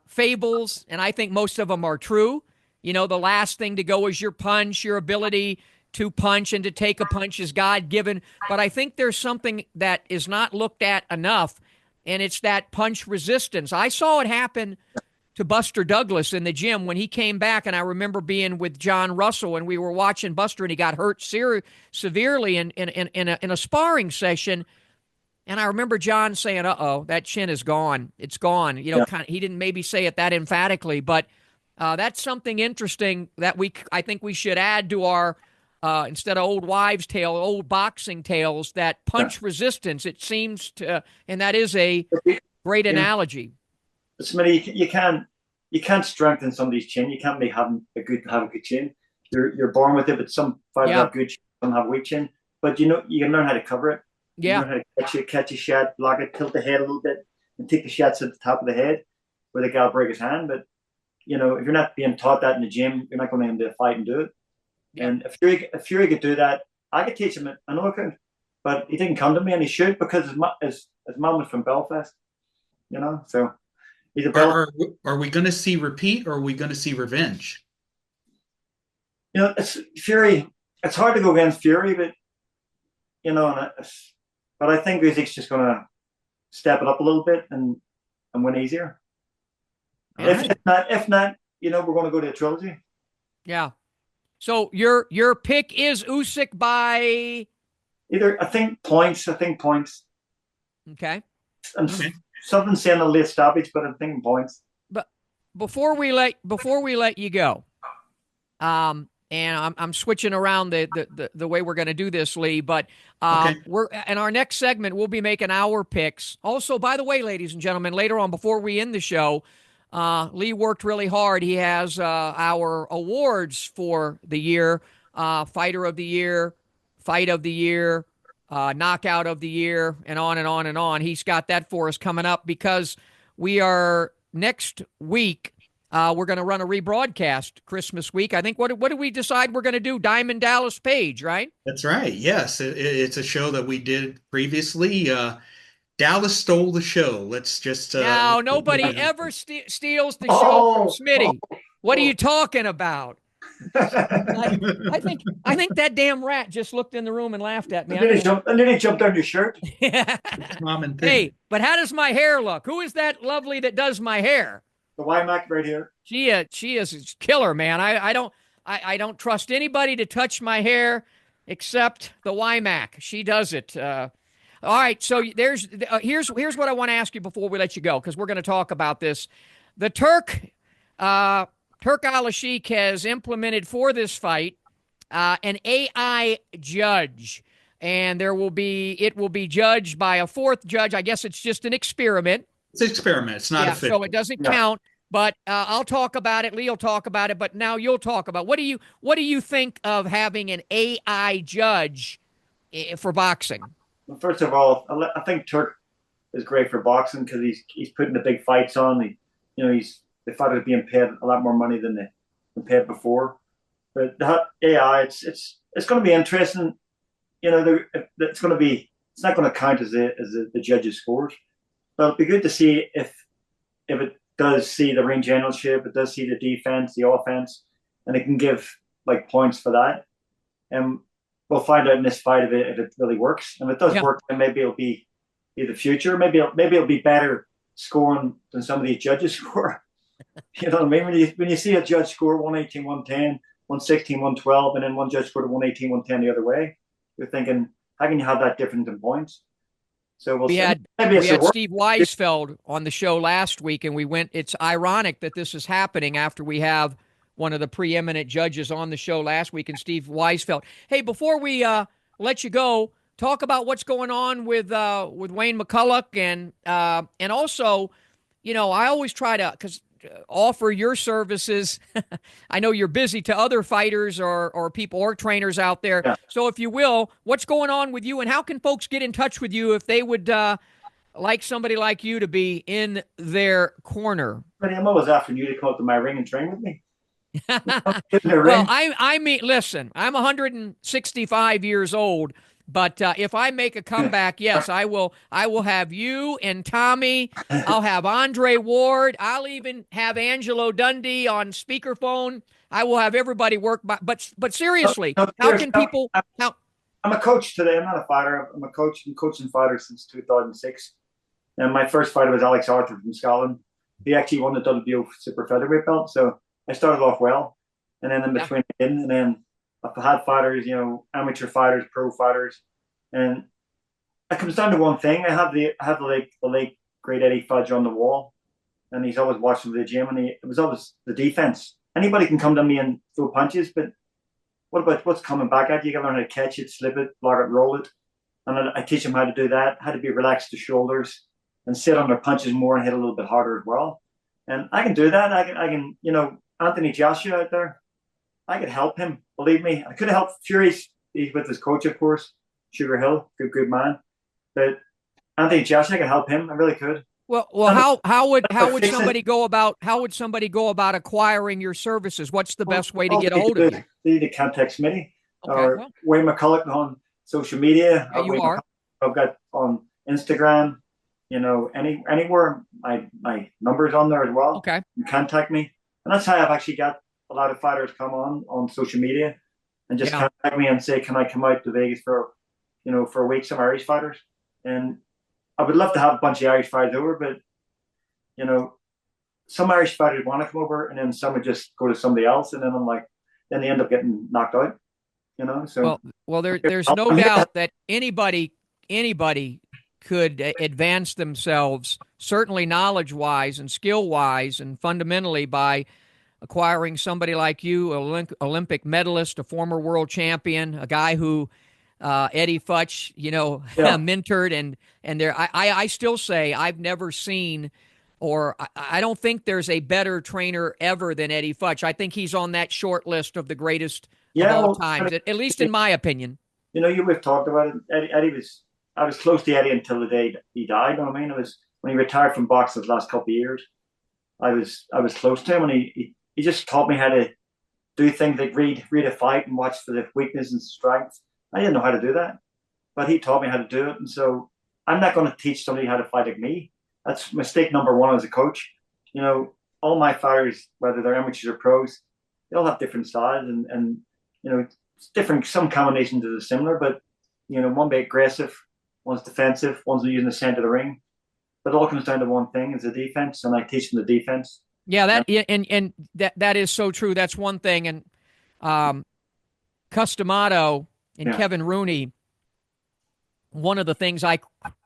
fables, and I think most of them are true. The last thing to go is your punch, your ability to punch and to take a punch is God given. But I think there's something that is not looked at enough, and it's that punch resistance. I saw it happen to Buster Douglas in the gym when he came back, and I remember being with John Russell, and we were watching Buster, and he got hurt severely in a sparring session. And I remember John saying, "Uh-oh, that chin is gone. It's gone." Yeah. He didn't maybe say it that emphatically, but that's something interesting that I think we should add to our instead of old wives' tale, old boxing tales. That punch resistance. It seems to, and that is a great analogy. Somebody you can't strengthen somebody's chin. You can't make have a good chin. You're born with it, but some fighters have good chin, some have weak chin. But you can learn how to cover it. Yeah. You learn how to catch a shot, block it, tilt the head a little bit, and take the shots at the top of the head where the guy will break his hand. But if you're not being taught that in the gym, you're not going into a fight and do it. Yeah. And if Fury could do that, I could teach him it. I know I could, but he didn't come to me, and he should because his mom was from Belfast. So. Are we going to see repeat or are we going to see revenge? It's Fury. It's hard to go against Fury, but but I think Usyk's just going to step it up a little bit and win easier. If not, we're going to go to a trilogy. Yeah. So your pick is Usyk by I think points. Okay. Something saying a late stoppage, but I'm thinking points. But before we let you go, and I'm switching around the way we're going to do this, Lee. But we're in our next segment, we'll be making our picks. Also, by the way, ladies and gentlemen, later on before we end the show, Lee worked really hard. He has our awards for the year: Fighter of the Year, Fight of the Year, Knockout of the Year, and on and on and on. He's got that for us coming up because we are next week. We're going to run a rebroadcast Christmas week. I think what did we decide we're going to do? Diamond Dallas Page, right? That's right. Yes, it's a show that we did previously. Dallas stole the show. Let's just no, nobody ever steals the show from Smitty. What are you talking about? I think that damn rat just looked in the room and laughed at me. And then he jumped on your shirt. Common thing. Hey, but how does my hair look? Who is that lovely that does my hair? The Wymack right here. She is a killer, man. I don't trust anybody to touch my hair except the Wymack. She does it. All right, so here's what I want to ask you before we let you go, because we're going to talk about this. The Turk Al-Sheikh has implemented for this fight an AI judge, and it will be judged by a fourth judge. I guess it's just an experiment. It's an experiment. It's not official. So it doesn't count. But I'll talk about it. Lee will talk about it. But now you'll talk about what do you think of having an AI judge for boxing? Well, first of all, I think Turk is great for boxing because he's putting the big fights on. The fighters being paid a lot more money than they paid before. But the AI, it's going to be interesting. It's not going to count as the judges' scores. But it'll be good to see if it does see the ring generalship, it does see the defense, the offense, and it can give points for that. And we'll find out in this fight if it really works. And if it does work, then maybe it'll be the future. Maybe it'll be better scoring than some of these judges score. You know what I mean? When you see a judge score 118, 110, 116, 112, and then one judge scored 118, 110 the other way, you're thinking, how can you have that difference in points? So we'll We see. had Maybe we it's a had work. Steve Weisfeld on the show last week, and we went. It's ironic that this is happening after we have one of the preeminent judges on the show last week, and Steve Weisfeld. Hey, before we let you go, talk about what's going on with Wayne McCullough, and also, I always try to offer your services. I know you're busy to other fighters or people or trainers out there. Yeah. So if you will, what's going on with you, and how can folks get in touch with you if they would like somebody like you to be in their corner? But I'm always asking you to come up to my ring and train with me. Get in the Well, ring. I mean, listen, I'm 165 years old, but if I make a comeback, yes, I will. I will have you and Tommy. I'll have Andre Ward. I'll even have Angelo Dundee on speakerphone. I will have everybody work. But seriously, No, how can people? How? I'm a coach today. I'm not a fighter. I'm a coach. I'm coaching fighters since 2006. And my first fighter was Alex Arthur from Scotland. He actually won the WBO super featherweight belt. So I started off well. And then in between, and then I've had fighters, amateur fighters, pro fighters. And it comes down to one thing. I have the late great Eddie Fudge on the wall. And he's always watching the gym. And it was always the defense. Anybody can come to me and throw punches, but what about what's coming back at you? You got to learn how to catch it, slip it, block it, roll it. And I teach them how to do that, how to be relaxed to shoulders and sit on their punches more and hit a little bit harder as well. And I can do that. I can, Anthony Joshua out there, I could help him. Believe me, I could have helped Fury. He's with his coach, of course, Sugar Hill, good man. But Anthony Joshua, I could help him. I really could. Well, how would somebody go about acquiring your services? What's the best way to get a hold of you? They can text me or well. Wayne McCullough on social media. Yeah, you are. I've got on Instagram, anywhere. My number's on there as well. Okay. You contact me. And that's how I've actually got a lot of fighters come on social media and just contact me and say, can I come out to Vegas for a week, some Irish fighters? And I would love to have a bunch of Irish fighters over, but some Irish fighters want to come over, and then some would just go to somebody else, and then then they end up getting knocked out. So there's no doubt that anybody could advance themselves, certainly knowledge-wise and skill-wise, and fundamentally by acquiring somebody like you, Olympic medalist, a former world champion, a guy who Eddie Futch, mentored, and there. I still say I've never seen, or I don't think there's a better trainer ever than Eddie Futch. I think he's on that short list of the greatest of all times, at least in my opinion. We've talked about it. I was close to Eddie until the day he died. You know what I mean? It was when he retired from boxing the last couple of years. I was close to him, and he just taught me how to do things like read a fight and watch for the weakness and strength. I didn't know how to do that, but he taught me how to do it. And so I'm not going to teach somebody how to fight like me. That's mistake number one as a coach. All my fighters, whether they're amateurs or pros, they all have different styles and it's different. Some combinations are similar, but one be aggressive, one's defensive, one's using the center of the ring. But it all comes down to one thing: is the defense, and I teach them the defense. Yeah, that is so true. That's one thing. And Customato and Kevin Rooney, one of the things I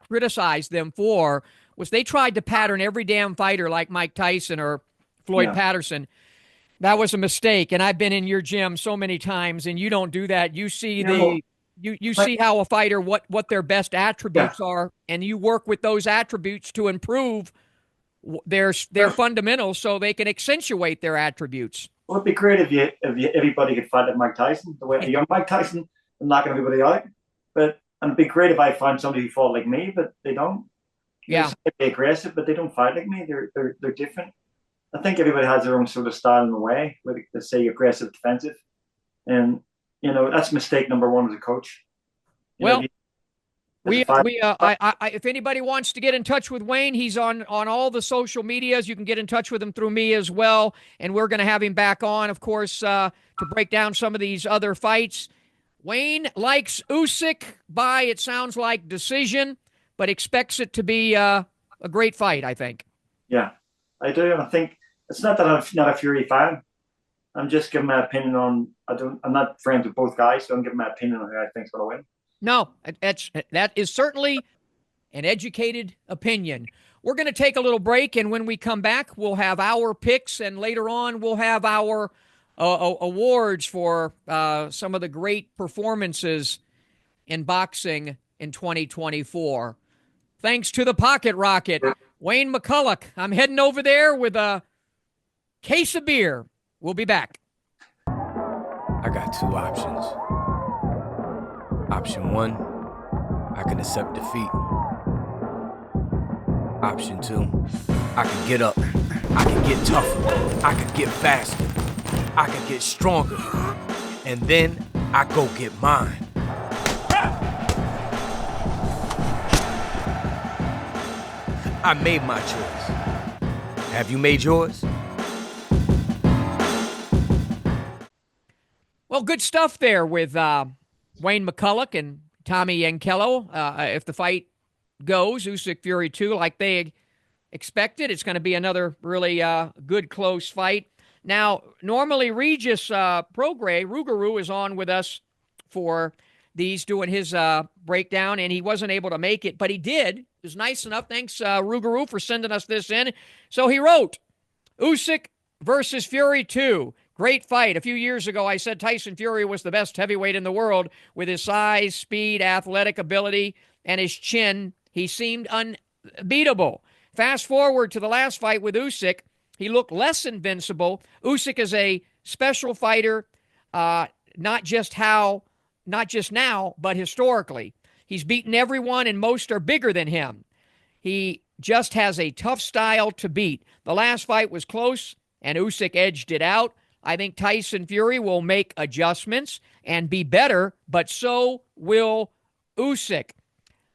criticized them for was they tried to pattern every damn fighter like Mike Tyson or Floyd Patterson. That was a mistake, and I've been in your gym so many times, and you don't do that. You see you see how a fighter what their best attributes are, and you work with those attributes to improve their fundamentals so they can accentuate their attributes. Well, it'd be great if everybody could fight like Mike Tyson, the way a young Mike Tyson, and knocking everybody out. And it'd be great if I find somebody who fought like me, but they don't. Yeah, they're aggressive, but they don't fight like me. They're different. I think everybody has their own sort of style in the way, whether they say aggressive, defensive, and that's mistake number one as a coach. If anybody wants to get in touch with Wayne, he's on all the social medias. You can get in touch with him through me as well, and we're going to have him back on, of course, to break down some of these other fights. Wayne likes Usyk by, it sounds like, decision, but expects it to be a great fight, I think. Yeah, I do, and I think it's not that I'm not a Fury fan. I'm just giving my opinion on. I'm not friends with both guys, so I'm giving my opinion on who I think's going to win. No, that is certainly an educated opinion. We're going to take a little break, and when we come back, we'll have our picks, and later on, we'll have our awards for some of the great performances in boxing in 2024. Thanks to the Pocket Rocket, Wayne McCullough. I'm heading over there with a case of beer. We'll be back. I got two options. Option one, I can accept defeat. Option two, I can get up. I can get tougher. I can get faster. I can get stronger. And then I go get mine. I made my choice. Have you made yours? Well, good stuff there with Wayne McCullough and Tommy Yankello. If the fight goes, Usyk-Fury II, like they expected, it's going to be another really good, close fight. Now, normally Regis Prograis, Rougarou, is on with us for these, doing his breakdown, and he wasn't able to make it, but he did. It was nice enough. Thanks, Rougarou, for sending us this in. So he wrote, Usyk versus Fury 2. Great fight. A few years ago, I said Tyson Fury was the best heavyweight in the world with his size, speed, athletic ability, and his chin. He seemed unbeatable. Fast forward to the last fight with Usyk. He looked less invincible. Usyk is a special fighter, not just now, but historically. He's beaten everyone, and most are bigger than him. He just has a tough style to beat. The last fight was close, and Usyk edged it out. I think Tyson Fury will make adjustments and be better, but so will Usyk.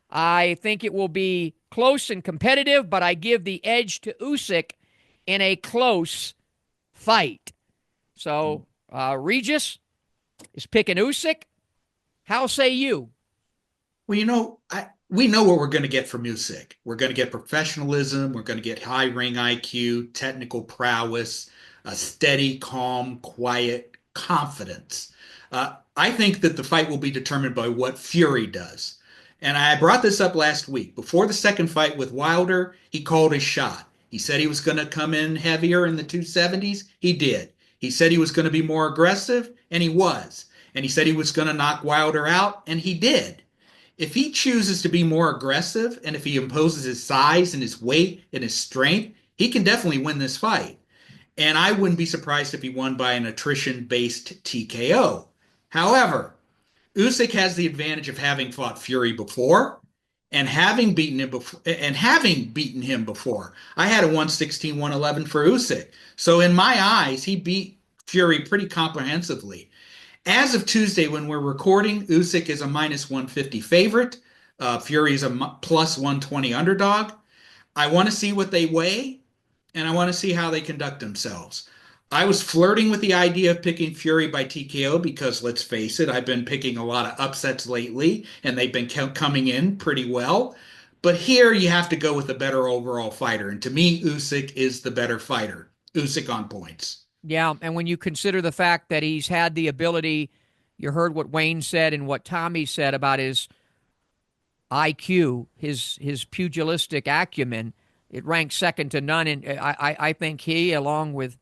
I think it will be close and competitive, but I give the edge to Usyk in a close fight. So Regis is picking Usyk. How say you? Well, we know what we're going to get from Usyk. We're going to get professionalism. We're going to get high ring IQ, technical prowess, a steady, calm, quiet confidence. I think that the fight will be determined by what Fury does. And I brought this up last week. Before the second fight with Wilder, he called his shot. He said he was going to come in heavier in the 270s. He did. He said he was going to be more aggressive, and he was. And he said he was going to knock Wilder out, and he did. If he chooses to be more aggressive, and if he imposes his size and his weight and his strength, he can definitely win this fight. And I wouldn't be surprised if he won by an attrition-based TKO. However, Usyk has the advantage of having fought Fury before and having beaten him before. I had a 116-111 for Usyk. So in my eyes, he beat Fury pretty comprehensively. As of Tuesday, when we're recording, Usyk is a minus 150 favorite. Fury is a plus 120 underdog. I want to see what they weigh, and I want to see how they conduct themselves. I was flirting with the idea of picking Fury by TKO because, let's face it, I've been picking a lot of upsets lately, and they've been coming in pretty well. But here you have to go with the better overall fighter. And to me, Usyk is the better fighter. Usyk on points. Yeah, and when you consider the fact that he's had the ability, you heard what Wayne said and what Tommy said about his IQ, his pugilistic acumen, it ranks second to none. And I think he, along with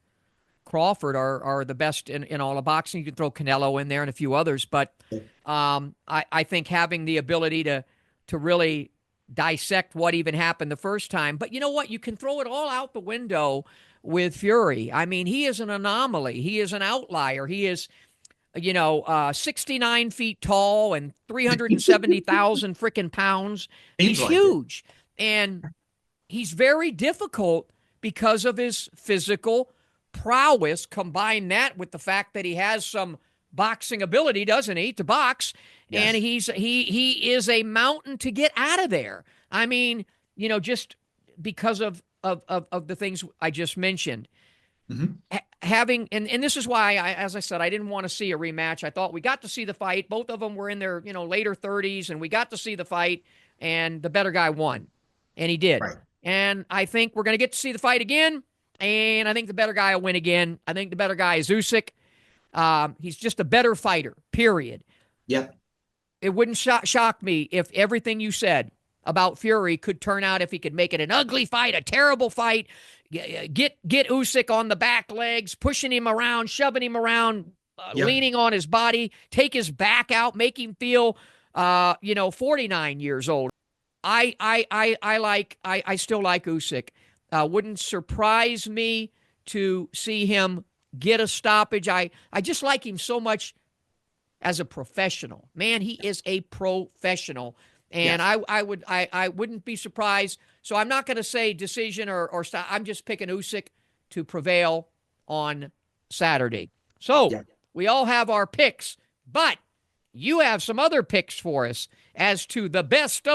Crawford, are the best in all of boxing. You can throw Canelo in there and a few others, but I think having the ability to really dissect what even happened the first time. But you know what? You can throw it all out the window with Fury. I mean, he is an anomaly. He is an outlier. He is, 69 feet tall and 370,000 freaking pounds. He's huge. And he's very difficult because of his physical prowess. Combine that with the fact that he has some boxing ability, doesn't he, to box? Yes. And he is a mountain to get out of there. I mean, just because of the things I just mentioned. Mm-hmm. And this is why, as I said, I didn't want to see a rematch. I thought we got to see the fight. Both of them were in their, later 30s, and we got to see the fight, and the better guy won. And he did. Right. And I think we're going to get to see the fight again. And I think the better guy will win again. I think the better guy is Usyk. He's just a better fighter, period. Yep. It wouldn't shock me if everything you said about Fury could turn out, if he could make it an ugly fight, a terrible fight, get Usyk on the back legs, pushing him around, shoving him around, Yep. leaning on his body, take his back out, make him feel 49 years old. I still like Usyk. Wouldn't surprise me to see him get a stoppage. I just like him so much as a professional. Man, he is a professional. And Yes. I wouldn't be surprised. So I'm not going to say decision or stop. I'm just picking Usyk to prevail on Saturday. So Yeah. we all have our picks, but you have some other picks for us as to the best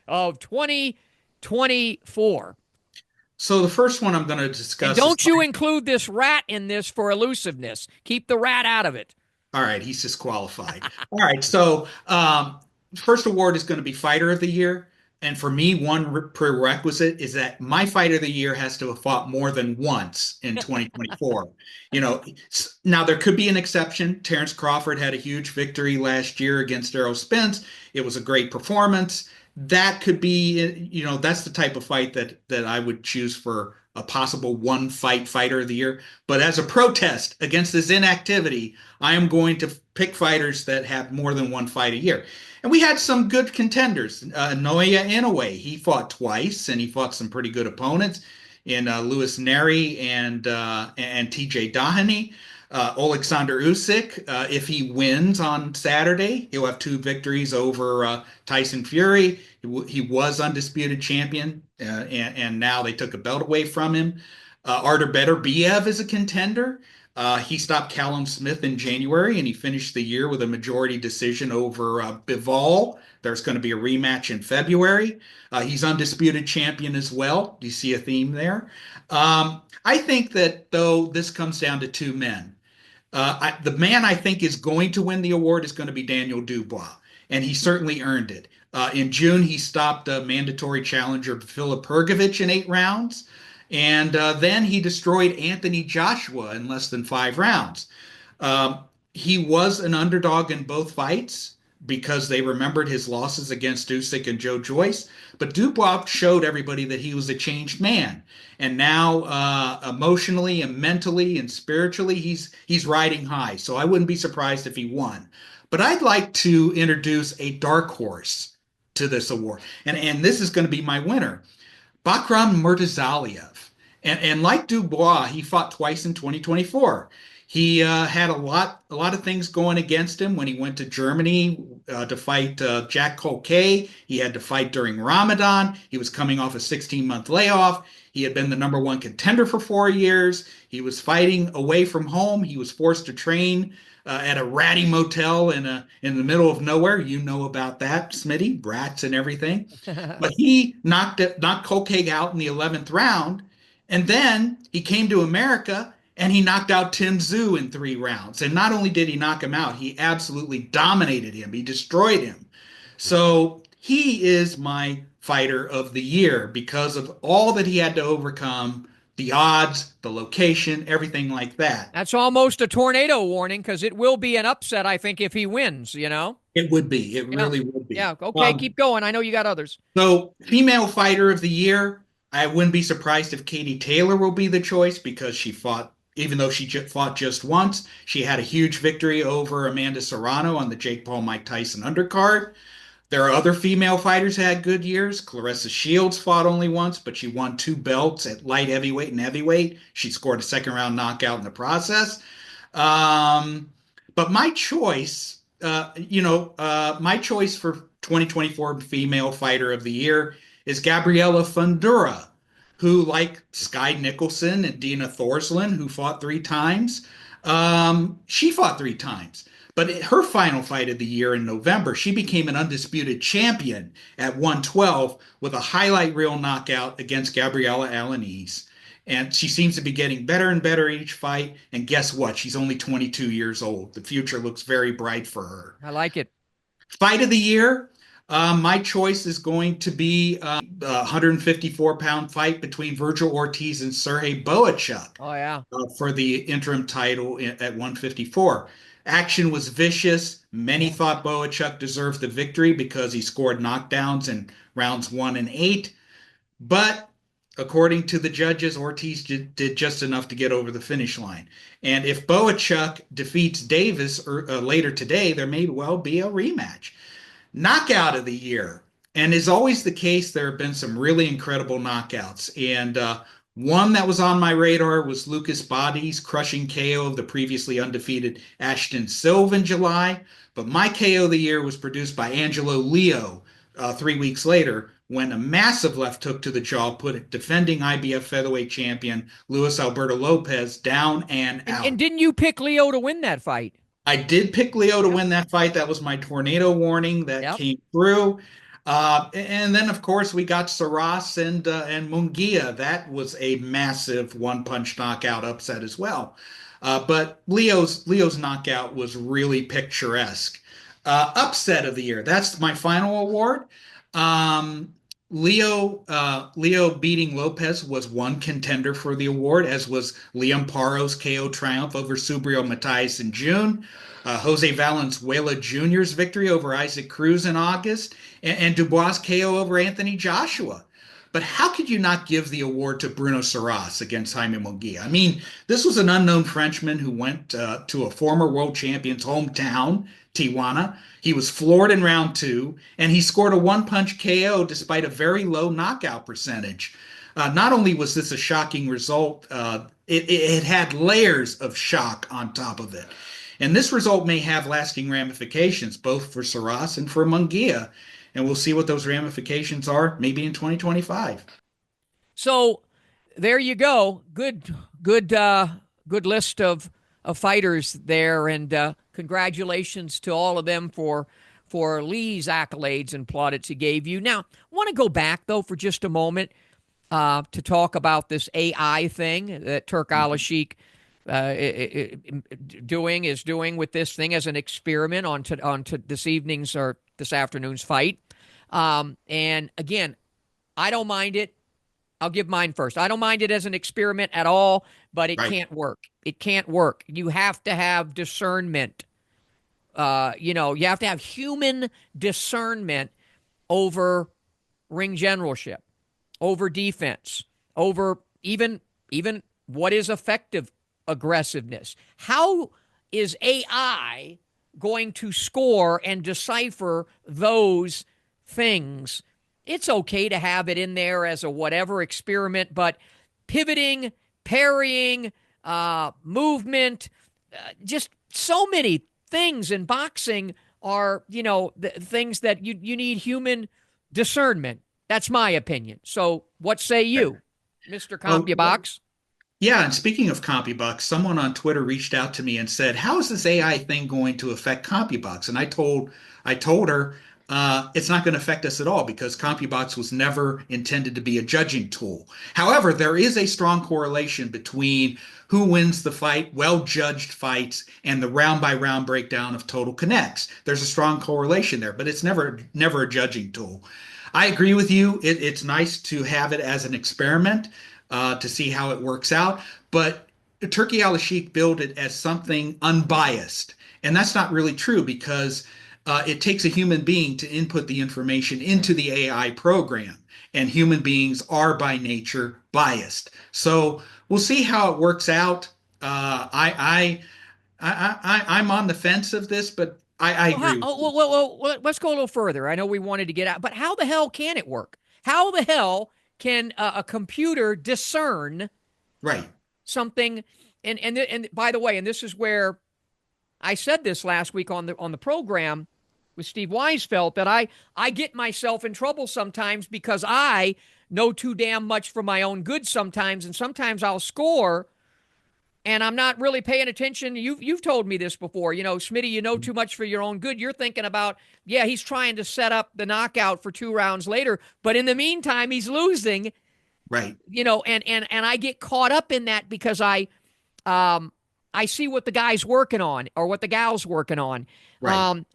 of 2024. So the first one I'm going to discuss And don't you include this rat in this for elusiveness. Keep the rat out of it. All right, he's disqualified. All right, so first award is going to be Fighter of the Year. And for me, one prerequisite is that my Fighter of the Year has to have fought more than once in 2024. Now there could be an exception. Terrence Crawford had a huge victory last year against Errol Spence. It was a great performance. That could be, that's the type of fight that I would choose for a possible one fight Fighter of the Year. But as a protest against this inactivity, I am going to pick fighters that have more than one fight a year. And we had some good contenders. Naoya Inoue, he fought twice, and he fought some pretty good opponents in Louis Neri and TJ Doheny. Oleksandr Usyk, if he wins on Saturday, he'll have 2 victories over Tyson Fury. He was undisputed champion, and now they took a belt away from him. Artur Beterbiev is a contender. He stopped Callum Smith in January, and he finished the year with a majority decision over Bivol. There's going to be a rematch in February. He's undisputed champion as well. Do you see a theme there? I think that, though, this comes down to 2 men. The man I think is going to win the award is going to be Daniel Dubois, and he certainly earned it. In June, he stopped a mandatory challenger Filip Hrgovic in 8 rounds. And then he destroyed Anthony Joshua in less than 5 rounds. He was an underdog in both fights because they remembered his losses against Usyk and Joe Joyce. But Dubois showed everybody that he was a changed man. And now emotionally and mentally and spiritually, he's riding high. So I wouldn't be surprised if he won. But I'd like to introduce a dark horse to this award. And this is going to be my winner. Bakram Murtazaliev. And like Dubois, he fought twice in 2024. He had a lot of things going against him when he went to Germany to fight Jack Colquet. He had to fight during Ramadan. He was coming off a 16-month layoff. He had been the #1 contender for 4 years. He was fighting away from home. He was forced to train at a ratty motel in the middle of nowhere. You know about that, Smitty, rats and everything. But he knocked Colquet out in the 11th round, and then he came to America and he knocked out Tim Tszyu in 3 rounds. And not only did he knock him out, he absolutely dominated him. He destroyed him. So he is my Fighter of the Year because of all that he had to overcome, the odds, the location, everything like that. That's almost a tornado warning because it will be an upset, I think, if he wins, It would be. It really would be. Yeah, okay, keep going. I know you got others. So, Female Fighter of the Year, I wouldn't be surprised if Katie Taylor will be the choice because she fought, even though she fought just once, she had a huge victory over Amanda Serrano on the Jake Paul-Mike Tyson undercard. There are other female fighters who had good years. Clarissa Shields fought only once, but she won 2 belts at light heavyweight and heavyweight. She scored a 2nd-round knockout in the process. But my choice, my choice for 2024 Female Fighter of the Year is Gabriela Fundura, who, like Skye Nicholson and Dina Thorslin, who fought 3 times, she fought 3 times. But her final fight of the year in November, she became an undisputed champion at 112 with a highlight reel knockout against Gabriela Alanis. And she seems to be getting better and better each fight. And guess what? She's only 22 years old. The future looks very bright for her. I like it. Fight of the year. My choice is going to be a 154-pound fight between Virgil Ortiz and Sergey Boachuk Oh, yeah. for the interim title at 154. Action was vicious. Many thought Boachuk deserved the victory because he scored knockdowns in rounds 1 and 8. But according to the judges, Ortiz did just enough to get over the finish line. And if Boachuk defeats Davis later today, there may well be a rematch. Knockout of the year. And as always the case, there have been some really incredible knockouts. And one that was on my radar was Lucas Body's crushing KO of the previously undefeated Ashton Silva in July. But my KO of the year was produced by Angelo Leo 3 weeks later when a massive left hook to the jaw put defending IBF featherweight champion Luis Alberto Lopez down and out. And didn't you pick Leo to win that fight? I did pick Leo to win that fight. That was my tornado warning that came through. And then, of course, we got Saras and Munguia. That was a massive one-punch knockout upset as well. But Leo's knockout was really picturesque. Upset of the year. That's my final award. Leo beating Lopez was one contender for the award, as was Liam Paro's KO triumph over Subriel Matias in June, Jose Valenzuela Jr.'s victory over Isaac Cruz in August, and Dubois' KO over Anthony Joshua. But how could you not give the award to Bruno Saras against Jaime Munguia? I mean, this was an unknown Frenchman who went to a former world champion's hometown, Tijuana. He was floored in round 2, and he scored a one-punch KO despite a very low knockout percentage. Not only was this a shocking result, it had layers of shock on top of it. And this result may have lasting ramifications, both for Saras and for Munguia. And we'll see what those ramifications are maybe in 2025. So there you go. Good list of fighters there, and congratulations to all of them for Lee's accolades and plaudits he gave you. Now, I want to go back though for just a moment to talk about this AI thing that Turk Al-Sheikh is doing with this thing as an experiment on this evening's or this afternoon's fight. And again, I don't mind it. I'll give mine first. I don't mind it as an experiment at all, but it can't work. It can't work. You have to have discernment. You have to have human discernment over ring generalship, over defense, over even what is effective aggressiveness. How is AI going to score and decipher those things? It's okay to have it in there as a whatever experiment, but pivoting, parrying, movement, just so many things in boxing are, the things that you need human discernment. That's my opinion. So what say you, Mr. CompuBox? Yeah, and speaking of CompuBox, someone on Twitter reached out to me and said, "How is this AI thing going to affect CompuBox?" And I told her it's not going to affect us at all because CompuBox was never intended to be a judging tool. However, there is a strong correlation between who wins the fight, well-judged fights, and the round-by-round breakdown of total connects. There's a strong correlation there, but it's never a judging tool. I agree with you. It's nice to have it as an experiment. To see how it works out. But Turki Al-Sheikh billed it as something unbiased. And that's not really true because it takes a human being to input the information into the AI program. And human beings are by nature biased. So we'll see how it works out. I'm on the fence of this, but I agree. Well, let's go a little further. I know we wanted to get out, but how the hell can it work? How the hell can a computer discern something? And by the way, and this is where I said this last week on the program with Steve Weisfeld, that I get myself in trouble sometimes because I know too damn much for my own good sometimes, and sometimes I'll score and I'm not really paying attention. You've told me this before, Smitty, you know too much for your own good. You're thinking about, he's trying to set up the knockout for 2 rounds later, but in the meantime, he's losing. Right. And I get caught up in that because I see what the guy's working on or what the gal's working on. Right.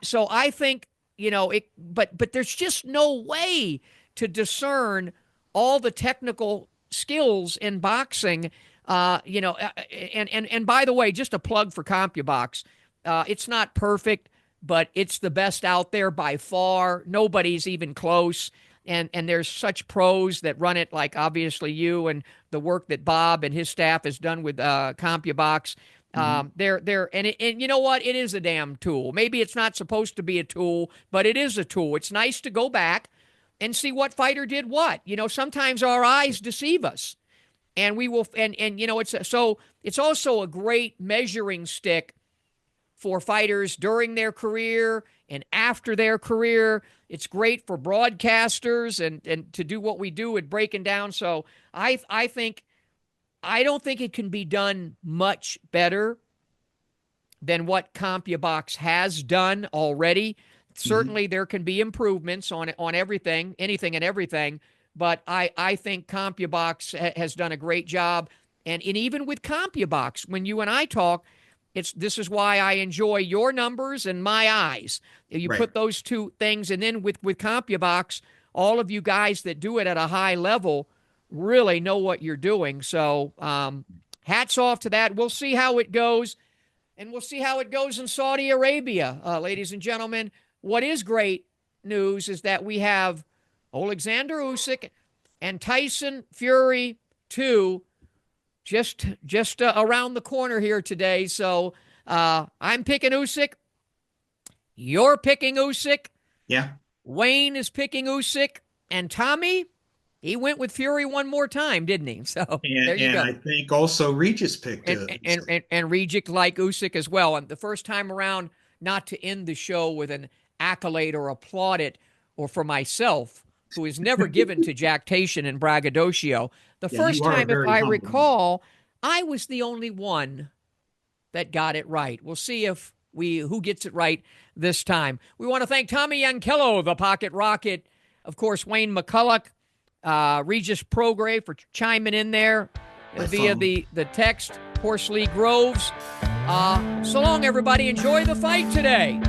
So I think but there's just no way to discern all the technical skills in boxing. And by the way, just a plug for CompuBox. It's not perfect, but it's the best out there by far. Nobody's even close. And there's such pros that run it, like obviously you and the work that Bob and his staff has done with CompuBox. And you know what? It is a damn tool. Maybe it's not supposed to be a tool, but it is a tool. It's nice to go back and see what fighter did what. Sometimes our eyes deceive us, and we will. And it's also a great measuring stick for fighters during their career and after their career. It's great for broadcasters and to do what we do at breaking down. So I don't think it can be done much better than what CompuBox has done already. Certainly there can be improvements on everything, anything and everything, but I think CompuBox has done a great job. And even with CompuBox, when you and I talk, this is why I enjoy your numbers and my eyes. You put those two things, and then with CompuBox, all of you guys that do it at a high level really know what you're doing. So hats off to that. We'll see how it goes, and we'll see how it goes in Saudi Arabia, ladies and gentlemen. What is great news is that we have Oleksandr Usyk and Tyson Fury II just around the corner here today. So I'm picking Usyk. You're picking Usyk. Yeah. Wayne is picking Usyk. And Tommy, he went with Fury one more time, didn't he? So there you go. I think also Regis picked and Regis like Usyk as well. And the first time around, not to end the show with an accolade or applaudit, or for myself, who is never given to jactation and braggadocio. The first time, if I recall, I was the only one that got it right. We'll see who gets it right this time. We want to thank Tommy Yankello, the Pocket Rocket, of course, Wayne McCullough, Regis Prograve for chiming in there via the text, Horsley Groves. So long, everybody. Enjoy the fight today.